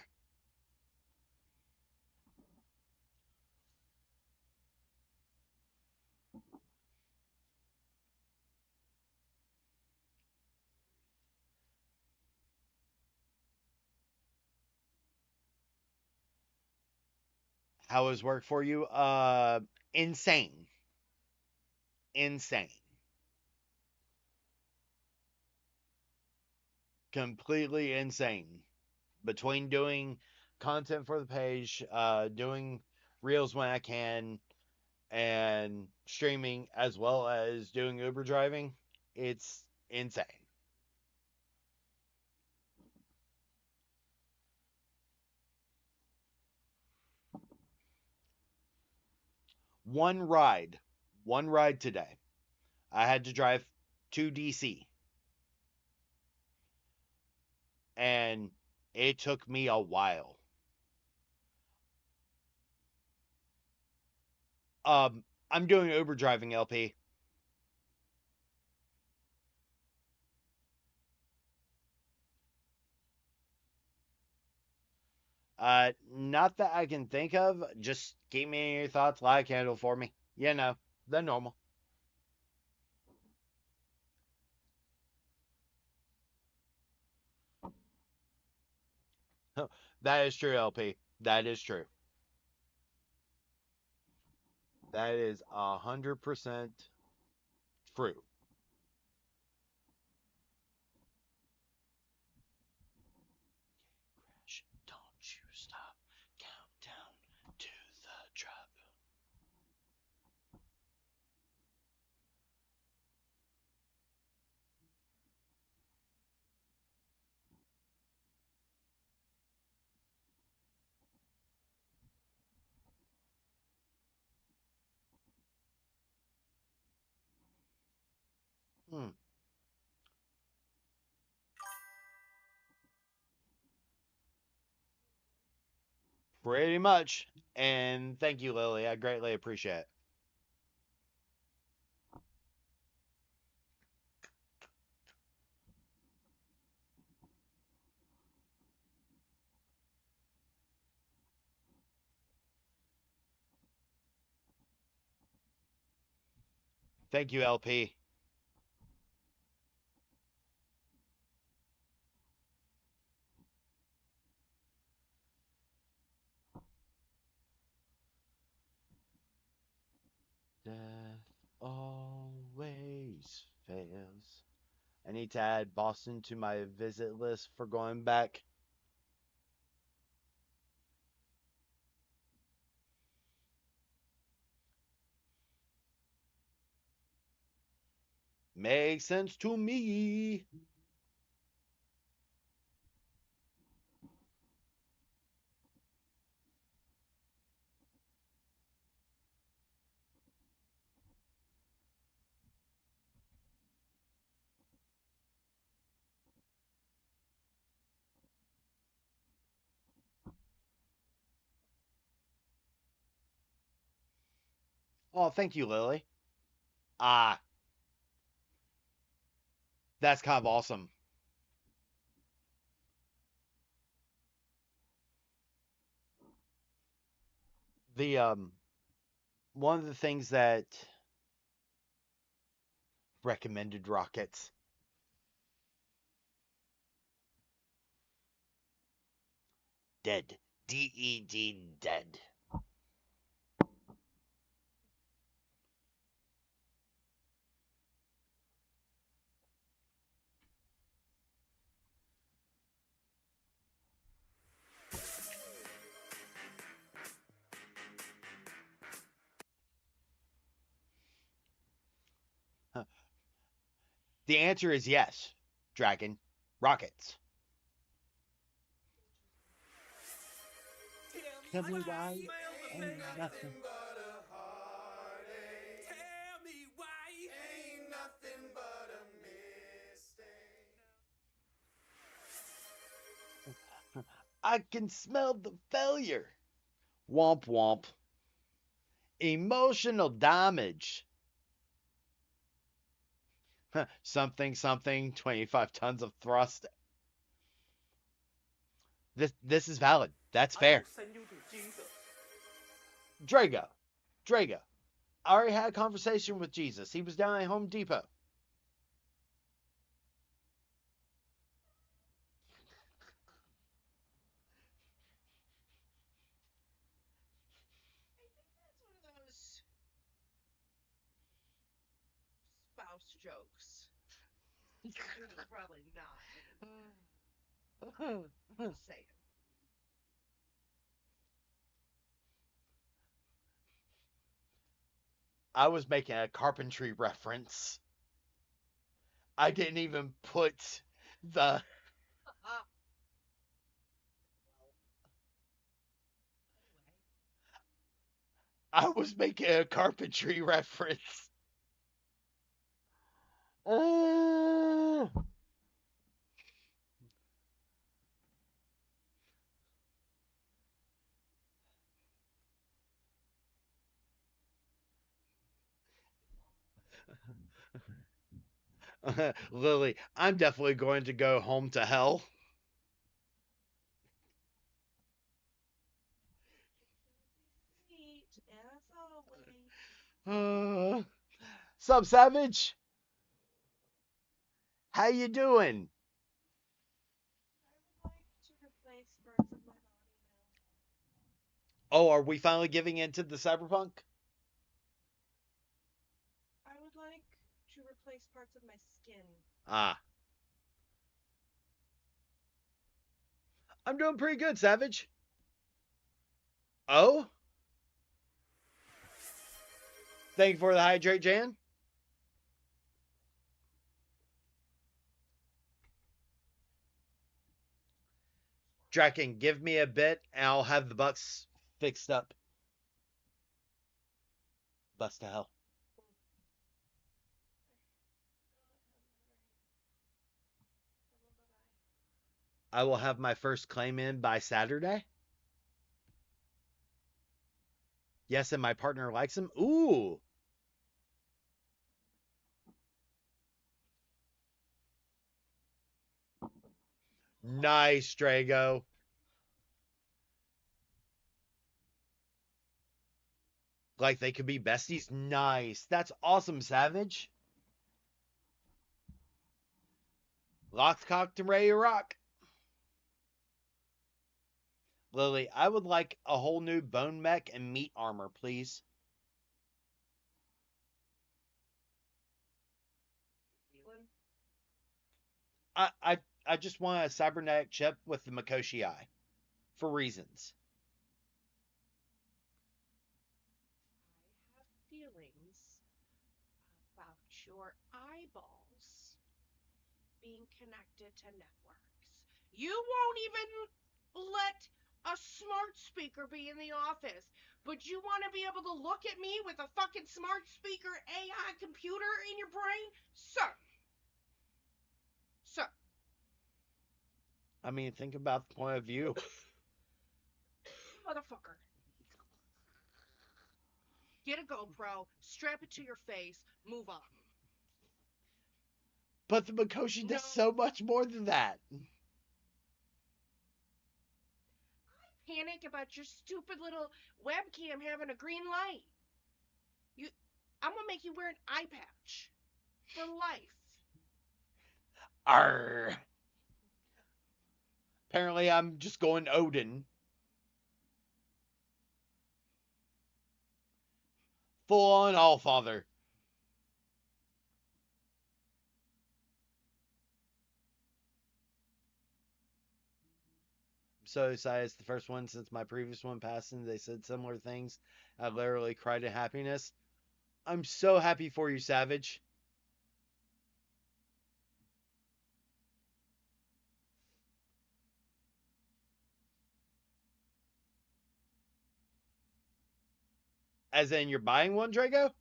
How is work for you? Insane. Insane. Completely insane. Between doing content for the page, doing reels when I can, and streaming as well as doing Uber driving, it's insane. One ride, one ride today. I had to drive to DC, and it took me a while. I'm doing Uber driving, LP. Not that I can think of. Just keep me in your thoughts, light a candle for me. You know, the normal. That is true, LP. That is true. That is 100% fruit. Don't you stop. Countdown to the drop. Hmm. Pretty much. And thank you, Lily. I greatly appreciate it. Thank you, LP. Death always fails. I need to add Boston to my visit list for going back. Makes sense to me. Oh, thank you, Lily. Ah, that's kind of awesome. The one of the things that recommended rockets. Dead. DED dead. Huh. The answer is yes, Dragon. Rockets. Tell me why ain't nothing. Tell me why ain't nothing but a mistake. I can smell the failure. Womp womp. Emotional damage. Something something 25 tons of thrust. This is valid. That's I will fair. send you to Jesus. Drago. Drago. I already had a conversation with Jesus. He was down at Home Depot. I think that's one of those spouse jokes. It was probably not. Just saying. I was making a carpentry reference. I didn't even put the. Well, anyway. I was making a carpentry reference. Uh, Lily, I'm definitely going to go home to hell. Sweet, as always. Uh, Sup, Savage? How you doing? I would like to replace parts of my body now. Oh, are we finally giving in to the cyberpunk? I would like to moist parts of my skin. Ah. I'm doing pretty good, Savage. Oh? Thank you for the hydrate, Jan. Draken, give me a bit and I'll have the Bucks fixed up. Bust to hell. I will have my first claim in by Saturday. Yes, and my partner likes him. Ooh. Nice, Drago. Like they could be besties. Nice. That's awesome, Savage. Locked, cocked, and ready to rock. Lily, I would like a whole new bone mech and meat armor, please. I just want a cybernetic chip with the Makoshi eye. For reasons. I have feelings about your eyeballs being connected to networks. You won't even let a smart speaker be in the office, but you want to be able to look at me with a fucking smart speaker AI computer in your brain? Sir. Sir. I mean, think about the point of view. Motherfucker. Get a GoPro, strap it to your face, move on. But the Makoshi does so much more than that. I panic about your stupid little webcam having a green light. I'm gonna make you wear an eye patch for life. Arr. Apparently, I'm just going Odin. Full on Allfather. I'm so excited. It's the first one since my previous one passed, and they said similar things. I literally cried in happiness. I'm so happy for you, Savage. As in, you're buying one, Drago?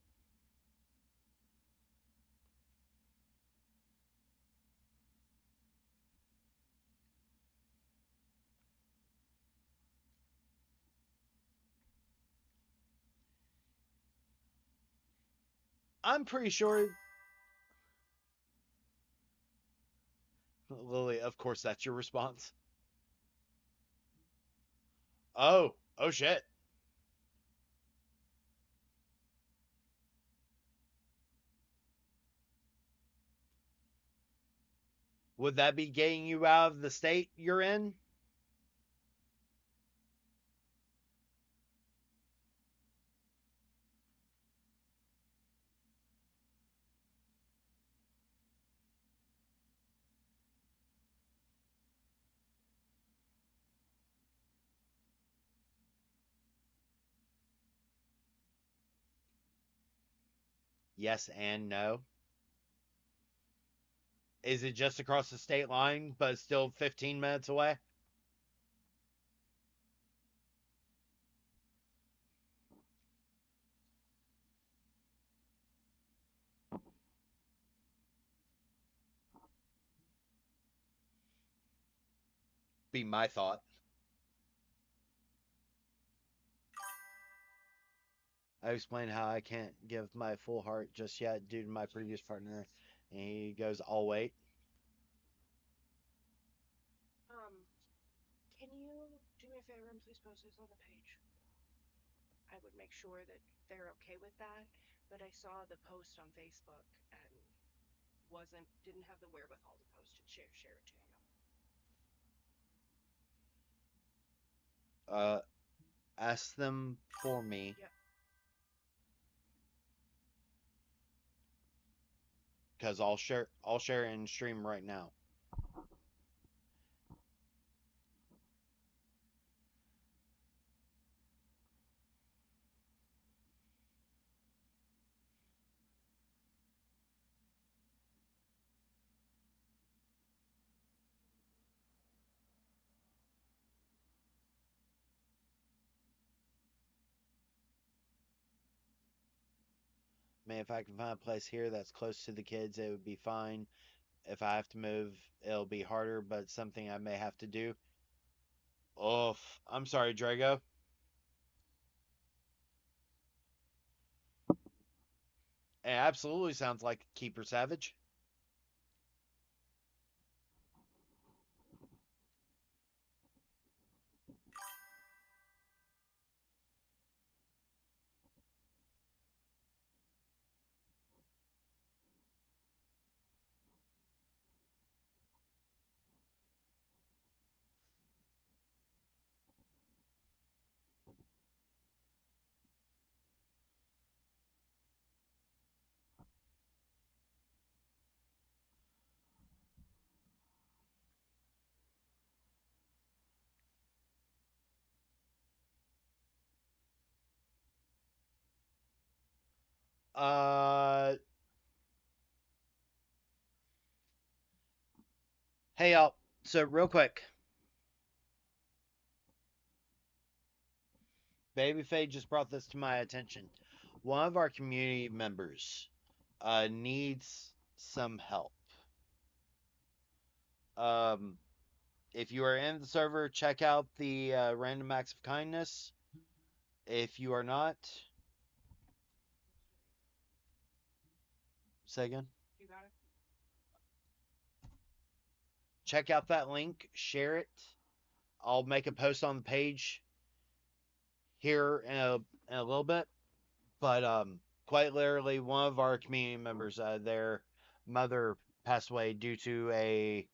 I'm pretty sure. Lily, of course, that's your response. Oh shit. Would that be getting you out of the state you're in? Yes and no. Is it just across the state line, but still 15 minutes away? Be my thought. I explained how I can't give my full heart just yet due to my previous partner. And he goes, I'll wait. Can you do me a favor and please post this on the page? I would make sure that they're okay with that, but I saw the post on Facebook and didn't have the wherewithal to post it. Share it to Hangout. Ask them for me. Yep. because I'll share it in stream right now. Man, if I can find a place here that's close to the kids, it would be fine. If I have to move, it'll be harder, but it's something I may have to do. Oh, I'm sorry, Drago. It absolutely sounds like Keeper Savage. Uh, hey y'all. So real quick, Babyface just brought this to my attention. One of our community members needs some help. Um, if you are in the server, check out the random acts of kindness. If you are not, say again. You got it? Check out that link, share it. I'll make a post on the page here in a little bit. But quite literally, one of our community members, their mother passed away due to a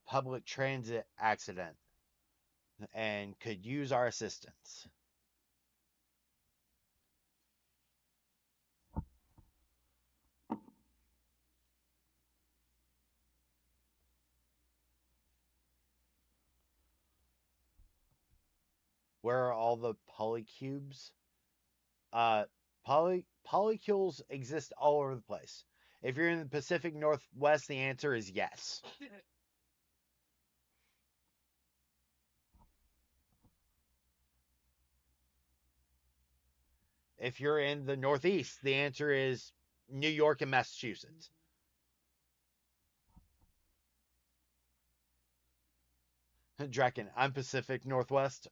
public transit accident and could use our assistance. Where are all the polycubes? Polycules exist all over the place. If you're in the Pacific Northwest, the answer is yes. If you're in the Northeast, the answer is New York and Massachusetts. Draken, I'm Pacific Northwest.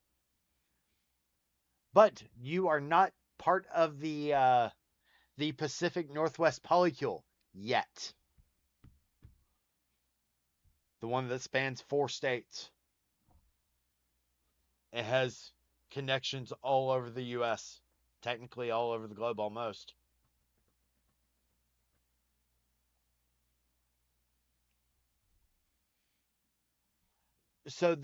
But you are not part of the Pacific Northwest polycule yet. The one that spans 4 states. It has connections all over the U.S., technically all over the globe almost. So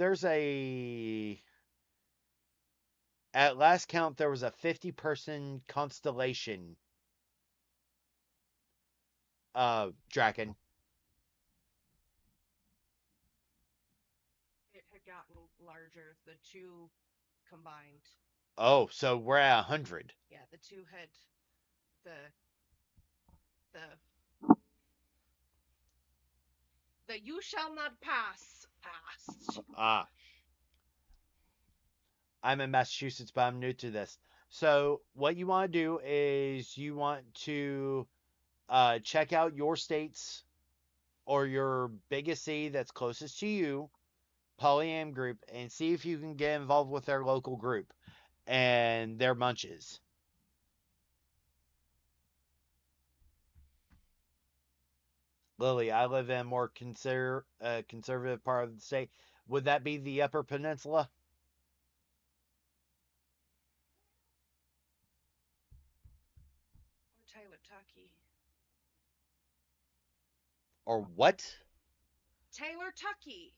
at last count, there was a 50-person constellation, Draken. It had gotten larger, the two combined. Oh, so we're at 100. Yeah, the two had the the you shall not pass passed. Ah, I'm in Massachusetts, but I'm new to this. So what you want to do is you want to check out your state's or your biggest city that's closest to you, polyam group, and see if you can get involved with their local group and their munches. Lily, I live in a more conservative part of the state. Would that be the Upper Peninsula? Or Taylor Tucky. Or what? Taylor Tucky.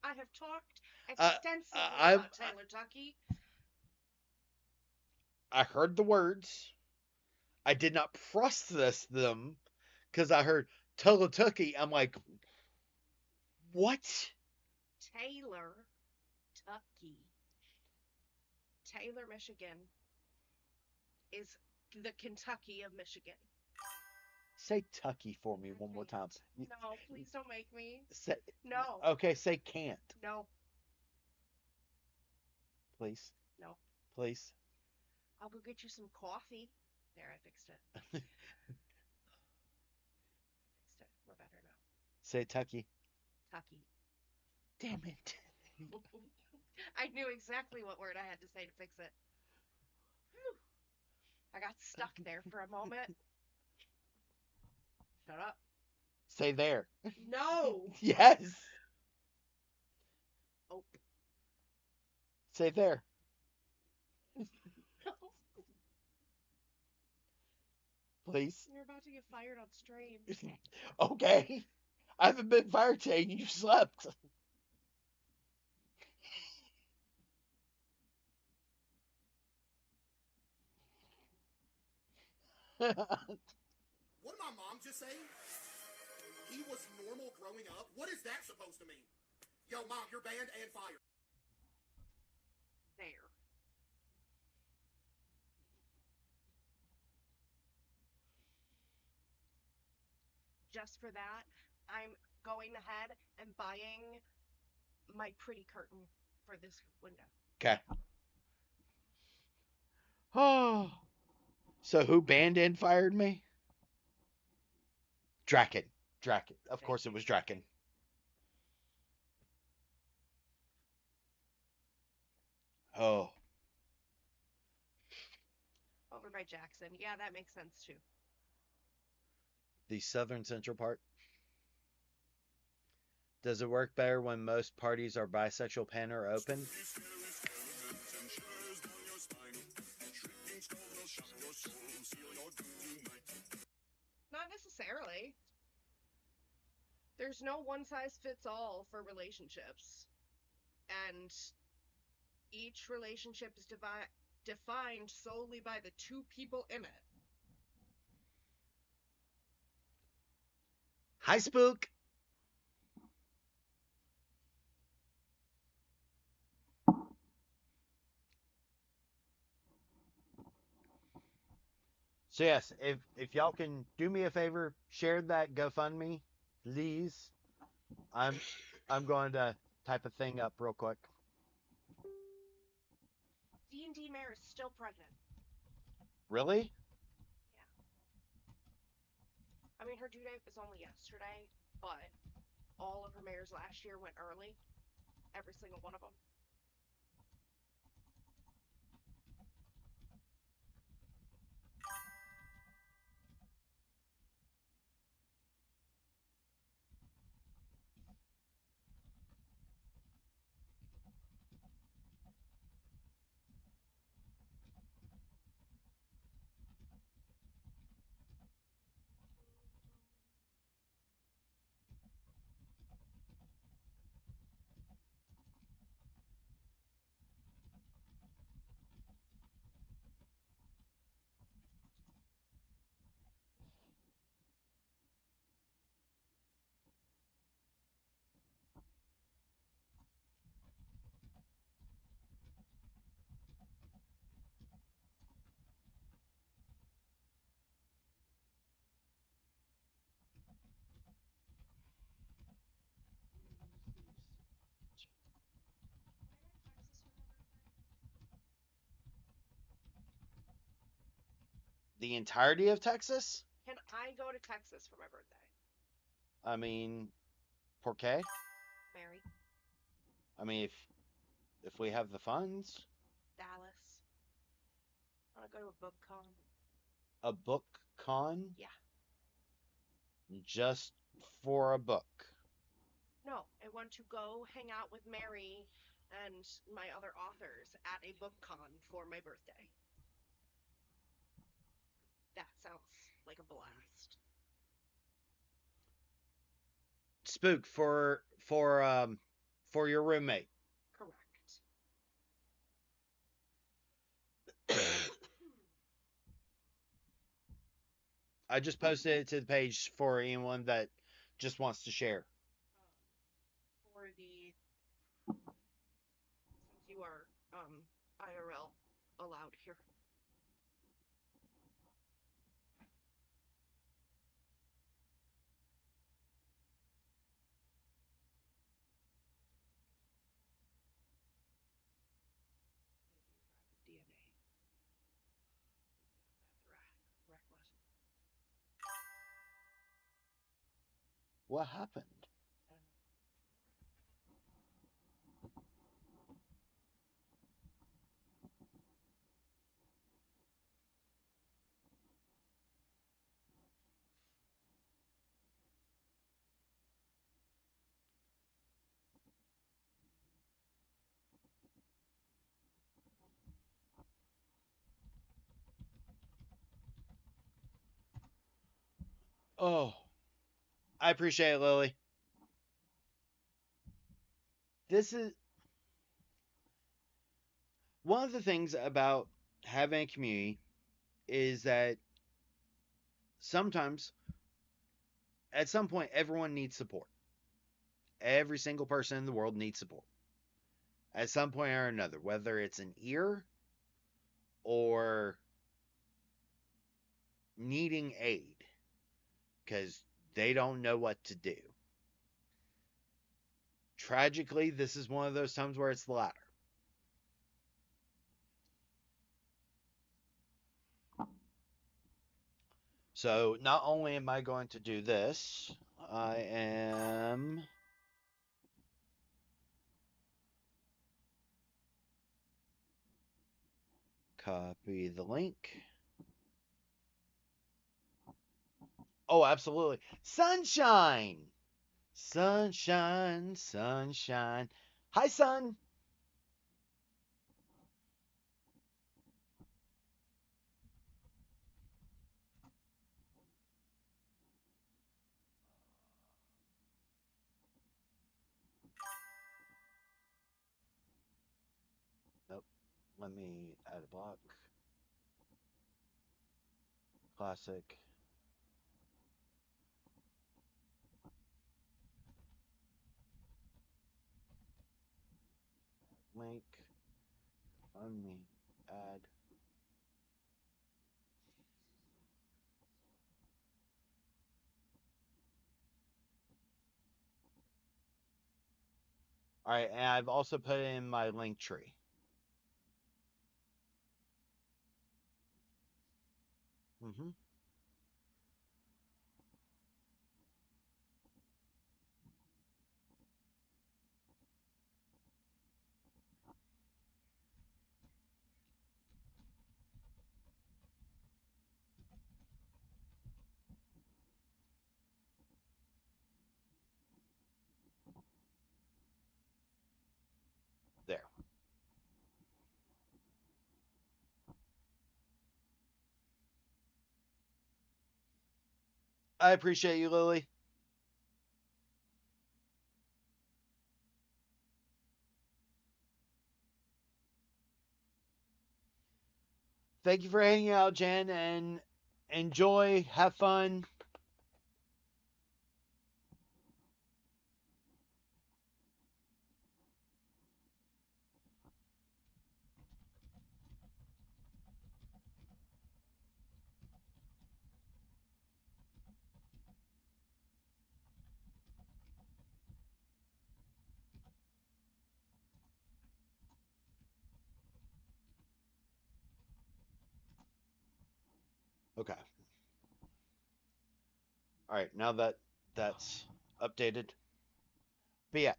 I have talked Uh, extensively I about Taylor Tucky. I heard the words. I did not process them because I heard Tulatucky. I'm like, what? Taylor Tucky. Taylor, Michigan is the Kentucky of Michigan. Say Tucky for me I one more time. can't. No, please don't make me. Say, No, okay, say can't, no, please, no. please. I'll go get you some coffee. There, I fixed it. Fixed it. We're better now. Say Tucky. Tucky. Damn it. I knew exactly what word I had to say to fix it. Whew. I got stuck there for a moment. Shut up. Say there. No. Yes. Oh. Say there. Please. You're about to get fired on stream. Okay. I haven't been fired today. You slept. What did my mom just say? He was normal growing up? What is that supposed to mean? Yo, mom, you're banned and fired. There. Just for that, I'm going ahead and buying my pretty curtain for this window. Okay. Oh. So who banned and fired me? Draken. Draken. Of Thank course you, it was Draken. Draken. Oh. Over by Jackson. Yeah, that makes sense too. The southern central part. Does it work better when most parties are bisexual, pan, or open? Not necessarily. There's no one size fits all for relationships. And each relationship is defined solely by the two people in it. Hi, Spook. So yes, if y'all can do me a favor, share that GoFundMe, please. I'm going to type a thing up real quick. D&D Mare is still pregnant. Really? Yeah. I mean, her due date was only yesterday, but all of her mares last year went early. Every single one of them. The entirety of Texas? Can I go to Texas for my birthday? I mean, por qué? Mary? I mean, if we have the funds, Dallas? I want to go to a book con. a book con Yeah. just for a book. No, I want to go hang out with Mary and my other authors at a book con for my birthday. That sounds like a blast. Spook for your roommate. Correct. I just posted it to the page for anyone that just wants to share. For the since you are IRL allowed here. DNA. That's the correct lesson. What happened? Oh, I appreciate it, Lily. This is one of the things about having a community is that sometimes, at some point, everyone needs support. Every single person in the world needs support at some point or another, whether it's an ear or needing aid because they don't know what to do. Tragically, this is one of those times where it's the latter. So not only am I going to do this, I am copy the link. Oh, absolutely. Sunshine! Sunshine, sunshine. Hi, sun. Nope. Let me add a block. Classic. Link. Find me. Add. All right, and I've also put in my link tree. Mm-hmm. There. I appreciate you, Lily. Thank you for hanging out, Jen, and enjoy, have fun. Okay. All right, now that that's updated. But yeah.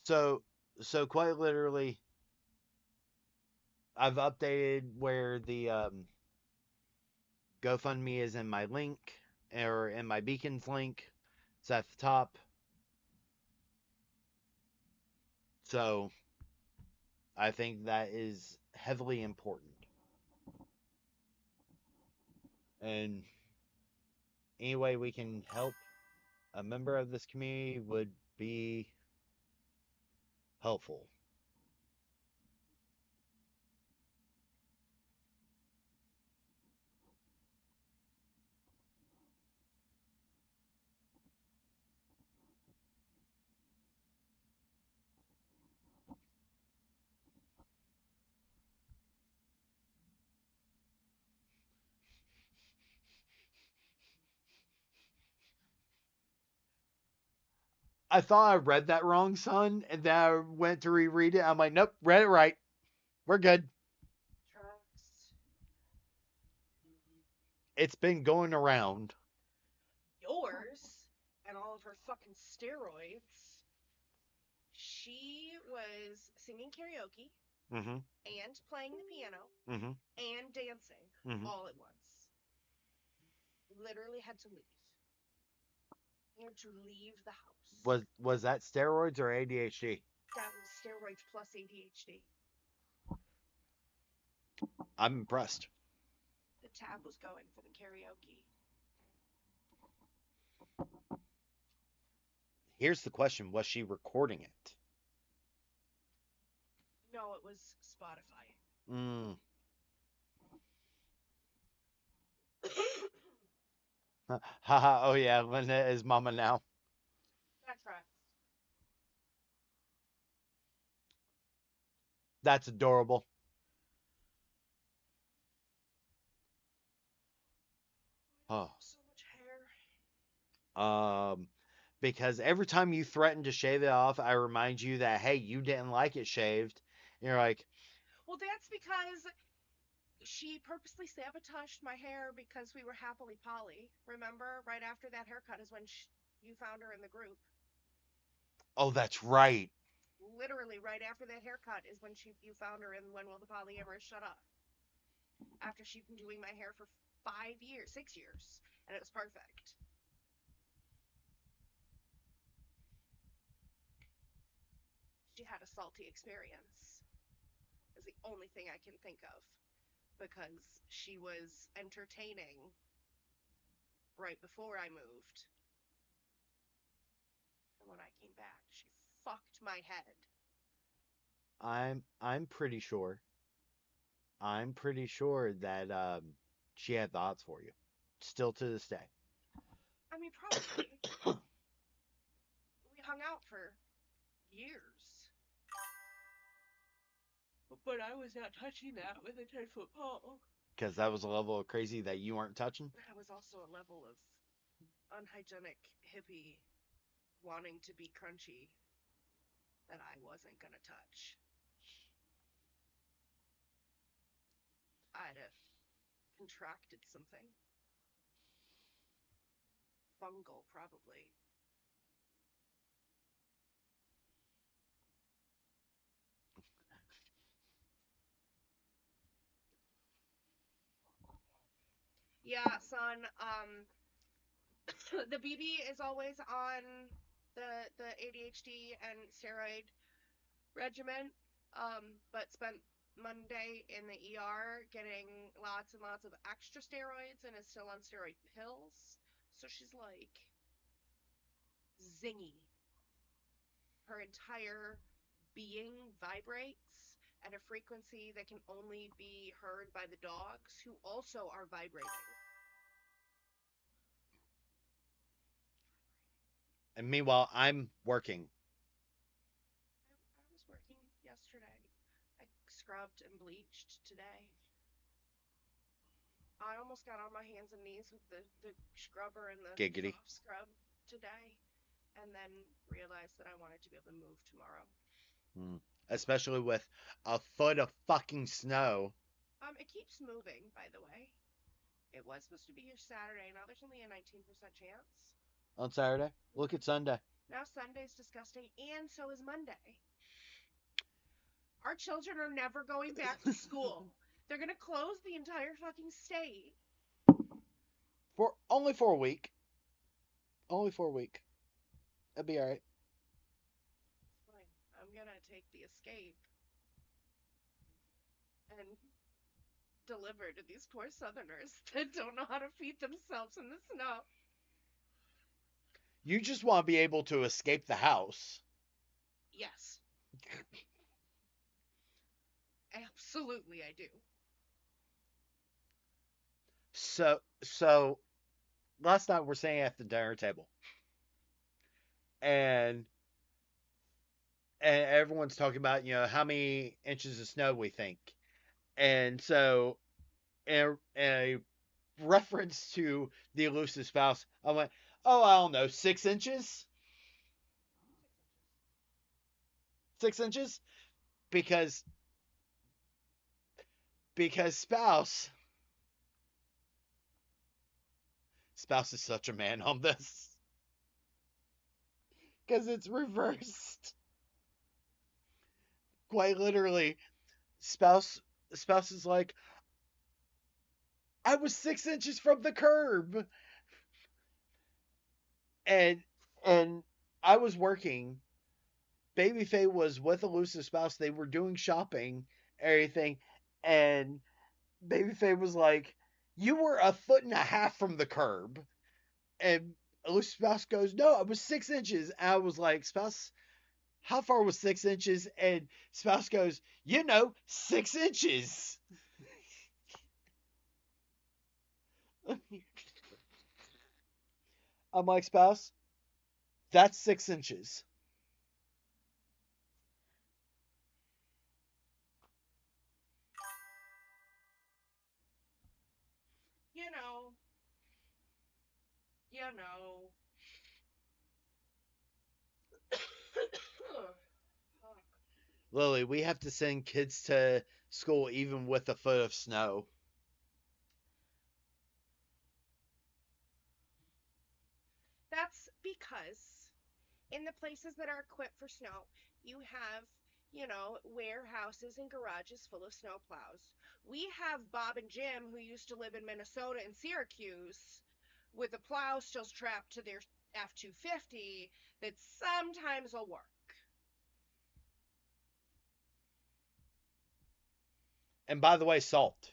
So so quite literally I've updated where the GoFundMe is in my link or in my beacons link. It's at the top. So I think that is heavily important. And any way we can help a member of this community would be helpful. I thought I read that wrong, son, and then I went to reread it. I'm like, nope, read it right. We're good. Tracks. It's been going around. Yours and all of her fucking steroids. She was singing karaoke Mm-hmm. and playing the piano Mm-hmm. and dancing Mm-hmm. all at once. Literally had to leave. Had to leave the house. Was that steroids or ADHD? That was steroids plus ADHD. I'm impressed. The tab was going for the karaoke. Here's the question: was she recording it? No, it was Spotify. Mm. Haha. Oh yeah, Linda is mama now. That tracks. That's adorable. Oh. So much hair. Because every time you threaten to shave it off, I remind you that hey, you didn't like it shaved. And you're like, Well, that's because she purposely sabotaged my hair because we were happily poly. Remember, right after that haircut is when you found her in the group. oh, that's right. Literally, right after that haircut is when you found her in When Will the Polyamorous Shut Up? After she'd been doing my hair for 5 years, 6 years, and it was perfect. She had a salty experience. Is the only thing I can think of. Because she was entertaining right before I moved. And when I came back, she fucked my head. I'm pretty sure. I'm pretty sure that she had thoughts for you. Still to this day. I mean, probably. We hung out for years. But I was not touching that with a 10-foot pole. Because that was a level of crazy that you weren't touching. That was also a level of unhygienic hippie wanting to be crunchy that I wasn't going to touch. I'd have contracted something. Fungal, probably. Yeah, son. The BB is always on the ADHD and steroid regimen, but spent Monday in the ER getting lots and lots of extra steroids and is still on steroid pills. So she's like zingy. Her entire being vibrates at a frequency that can only be heard by the dogs, who also are vibrating. And meanwhile, I'm working. I was working yesterday. I scrubbed and bleached today. I almost got on my hands and knees with the scrubber and the Giggity. soft scrub today, and then realized that I wanted to be able to move tomorrow. Especially with a foot of fucking snow. It keeps moving, by the way. It was supposed to be here Saturday. Now there's only a 19% chance. On Saturday? Look at Sunday. Now Sunday's disgusting, and so is Monday. Our children are never going back to school. They're gonna close the entire fucking state. Only for a week. Only for a week. It'll be alright. It's fine. I'm gonna take the escape and deliver to these poor Southerners that don't know how to feed themselves in the snow. You just want to be able to escape the house. Yes. Absolutely, I do. So last night we're sitting at the dinner table. And everyone's talking about, how many inches of snow we think. And so in a reference to the elusive spouse, I went, oh, I don't know, 6 inches? 6 inches because spouse is such a man on this because it's reversed. Quite literally, spouse is like, I was 6 inches from the curb, and and I was working. Babyface was with elusive spouse. They were doing shopping, everything, and Babyface was like, "You were a foot and a half from the curb," and elusive spouse goes, "No, I was 6 inches." And I was like, "Spouse, how far was 6 inches?" And spouse goes, 6 inches. I'm like, spouse, that's 6 inches. You know, you know. Fuck. Lily, we have to send kids to school even with a foot of snow. That's because in the places that are equipped for snow, you have, warehouses and garages full of snow plows. We have Bob and Jim, who used to live in Minnesota and Syracuse, with a plow still strapped to their F 250 that sometimes will work. And by the way, salt.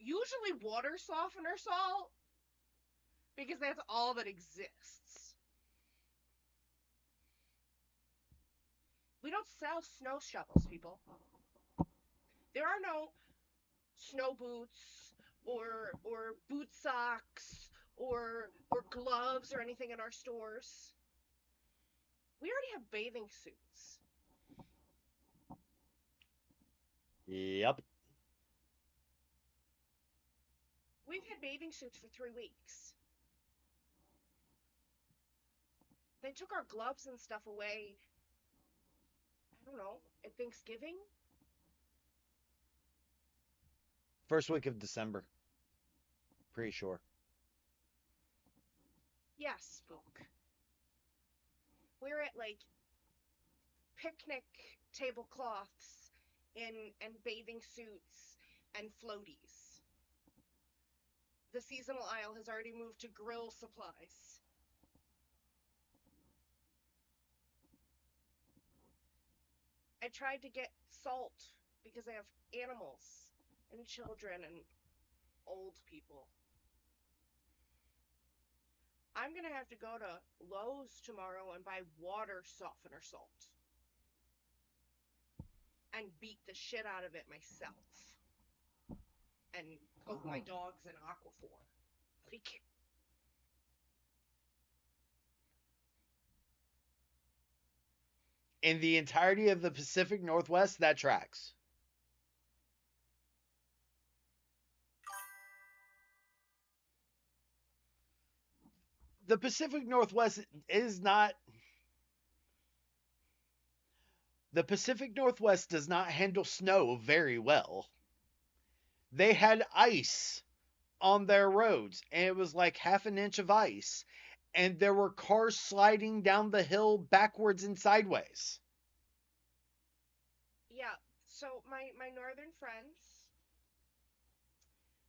Usually water softener salt, because that's all that exists. We don't sell snow shovels, people. There are no snow boots or boot socks or gloves or anything in our stores. We already have bathing suits. Yep. We've had bathing suits for 3 weeks. They took our gloves and stuff away, I don't know, at Thanksgiving? First week of December. Pretty sure. Yes, spook. We're at like picnic tablecloths and bathing suits and floaties. The seasonal aisle has already moved to grill supplies. I tried to get salt because I have animals and children and old people. I'm going to have to go to Lowe's tomorrow and buy water softener salt and beat the shit out of it myself and coat my dogs in Aquaphor. Like, In the entirety of the Pacific Northwest, that tracks. The Pacific Northwest is not. The Pacific Northwest does not handle snow very well. They had ice on their roads, and it was like half an inch of ice. And there were cars sliding down the hill backwards and sideways. yeah. So my northern friends,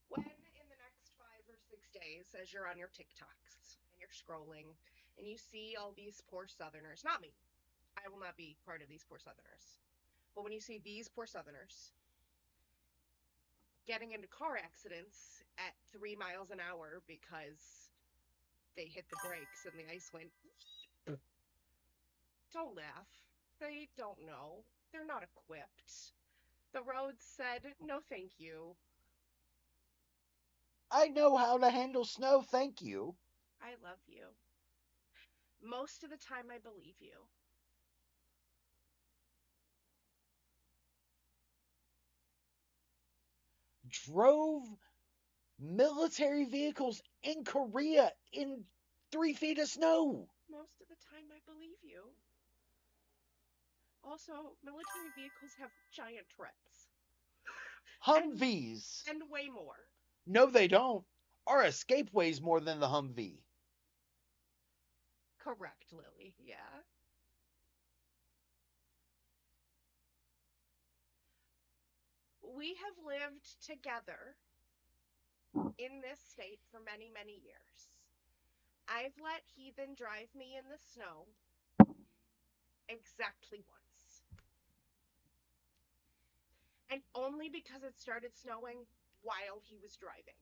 when in the next 5 or 6 days, as you're on your TikToks and you're scrolling and you see all these poor Southerners, not me, I will not be part of these poor Southerners, but when you see these poor Southerners getting into car accidents at 3 miles an hour because they hit the brakes and the ice went, don't laugh. They don't know. They're not equipped. The roads said, no, thank you. I know how to handle snow, thank you. I love you. Most of the time, I believe you. Drove military vehicles in Korea in 3 feet of snow. Most of the time, I believe you. Also, military vehicles have giant treads. Humvees. And way more. No, they don't. Our Escape weighs more than the Humvee. Correct, Lily. Yeah. We have lived together in this state for many, many years. I've let Heathen drive me in the snow exactly once. And only because it started snowing while he was driving.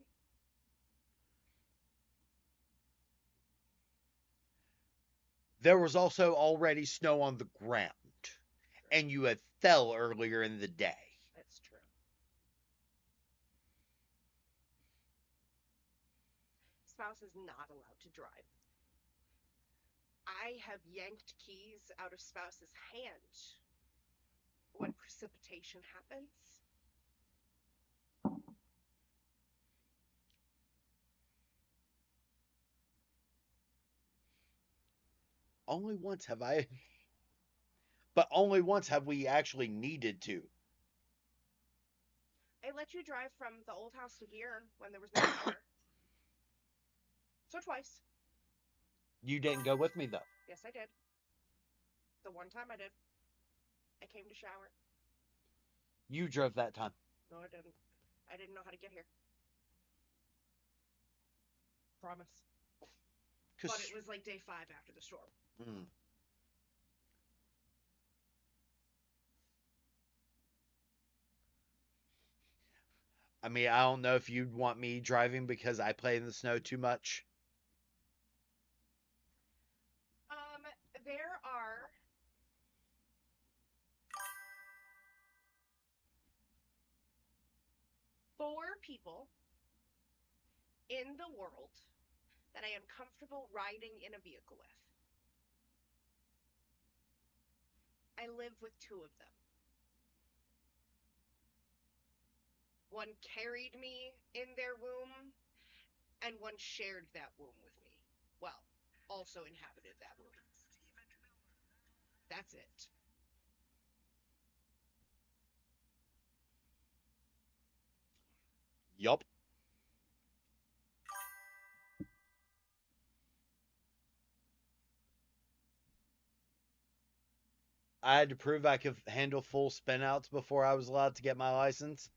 There was also already snow on the ground, True. and you had fell earlier in the day. That's true. Spouse is not allowed to drive. I have yanked keys out of spouse's hand when precipitation happens. Only once have I, but only once have we actually needed to. I let you drive from the old house to here when there was no power. So twice. You didn't go with me, though. Yes, I did. The one time I did. I came to shower. You drove that time. No, I didn't. I didn't know how to get here. Promise. But it was like day 5 after the storm. Mm. I mean, I don't know if you'd want me driving because I play in the snow too much. There are 4 people in the world that I am comfortable riding in a vehicle with. I live with 2 of them. One carried me in their womb, and one shared that womb with me. Well, also inhabited that womb. That's it. Yup. I had to prove I could handle full spinouts before I was allowed to get my license.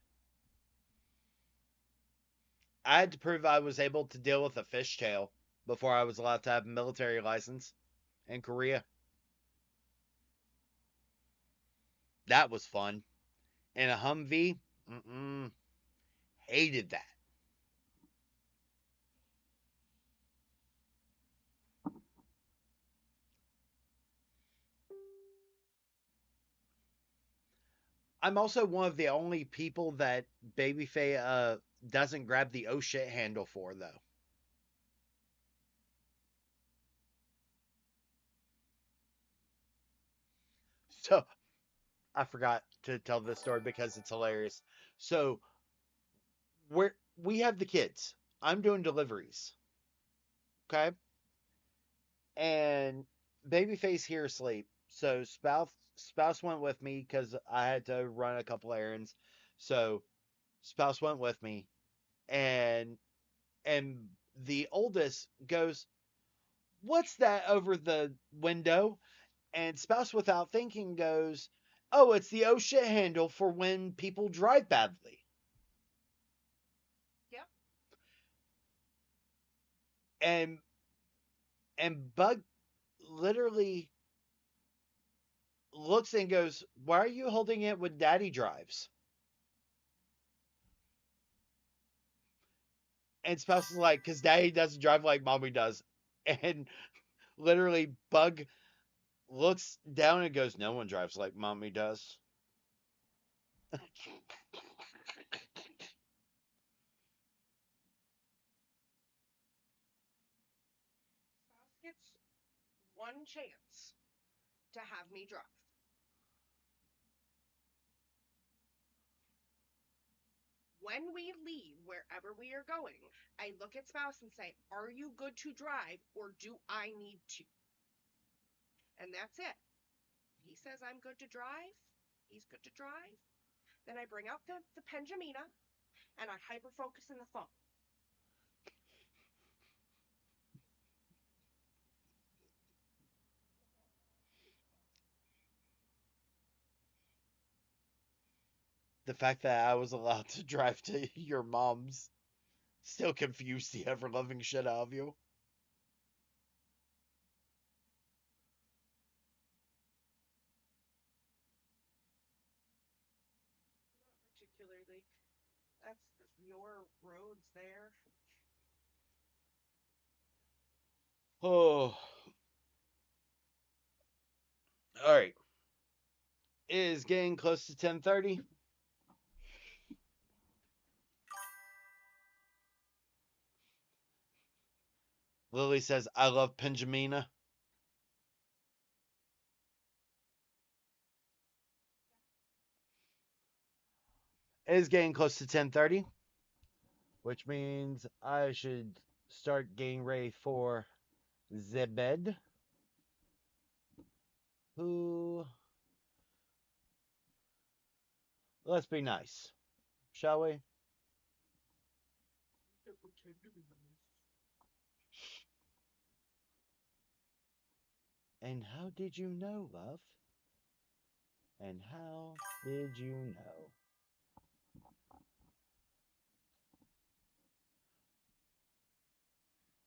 I had to prove I was able to deal with a fishtail before I was allowed to have a military license in Korea. That was fun. And a Humvee, hated that. I'm also one of the only people that Babyface doesn't grab the oh shit handle for, though. So I forgot to tell this story because it's hilarious. So we have the kids. I'm doing deliveries. Okay. And Babyface here asleep. So spouse went with me because I had to run a couple errands. So spouse went with me, and the oldest goes, "What's that over the window?" And spouse, without thinking, goes, "Oh, it's the oh shit handle for when people drive badly." Yep. And Bug literally looks and goes, "Why are you holding it when Daddy drives?" And spouse is like, "Because Daddy doesn't drive like Mommy does." And literally, Bug looks down and goes, "No one drives like Mommy does." Spouse gets one chance to have me drive. When we leave wherever we are going, I look at spouse and say, "Are you good to drive or do I need to?" And that's it. He says I'm good to drive. He's good to drive. Then I bring out the Penjamina and I hyper focus in the phone. The fact that I was allowed to drive to your mom's still confused the ever loving shit out of you. Not particularly. That's your roads there. Oh. All right. It is getting close to 10:30. Lily says, I love Penjamina. It is getting close to 10:30, which means I should start getting ready for the bed. Who? Let's be nice, shall we? And how did you know, love? And how did you know?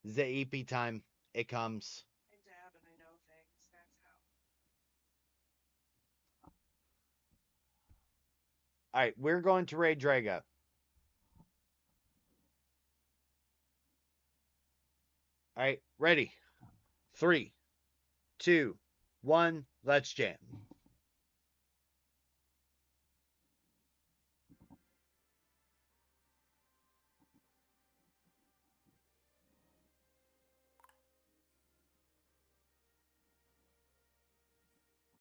The EP time. It comes. I dab and I know things. That's how. All right, we're going to raid Drago. All right, ready? 3, 2, 1, let's jam.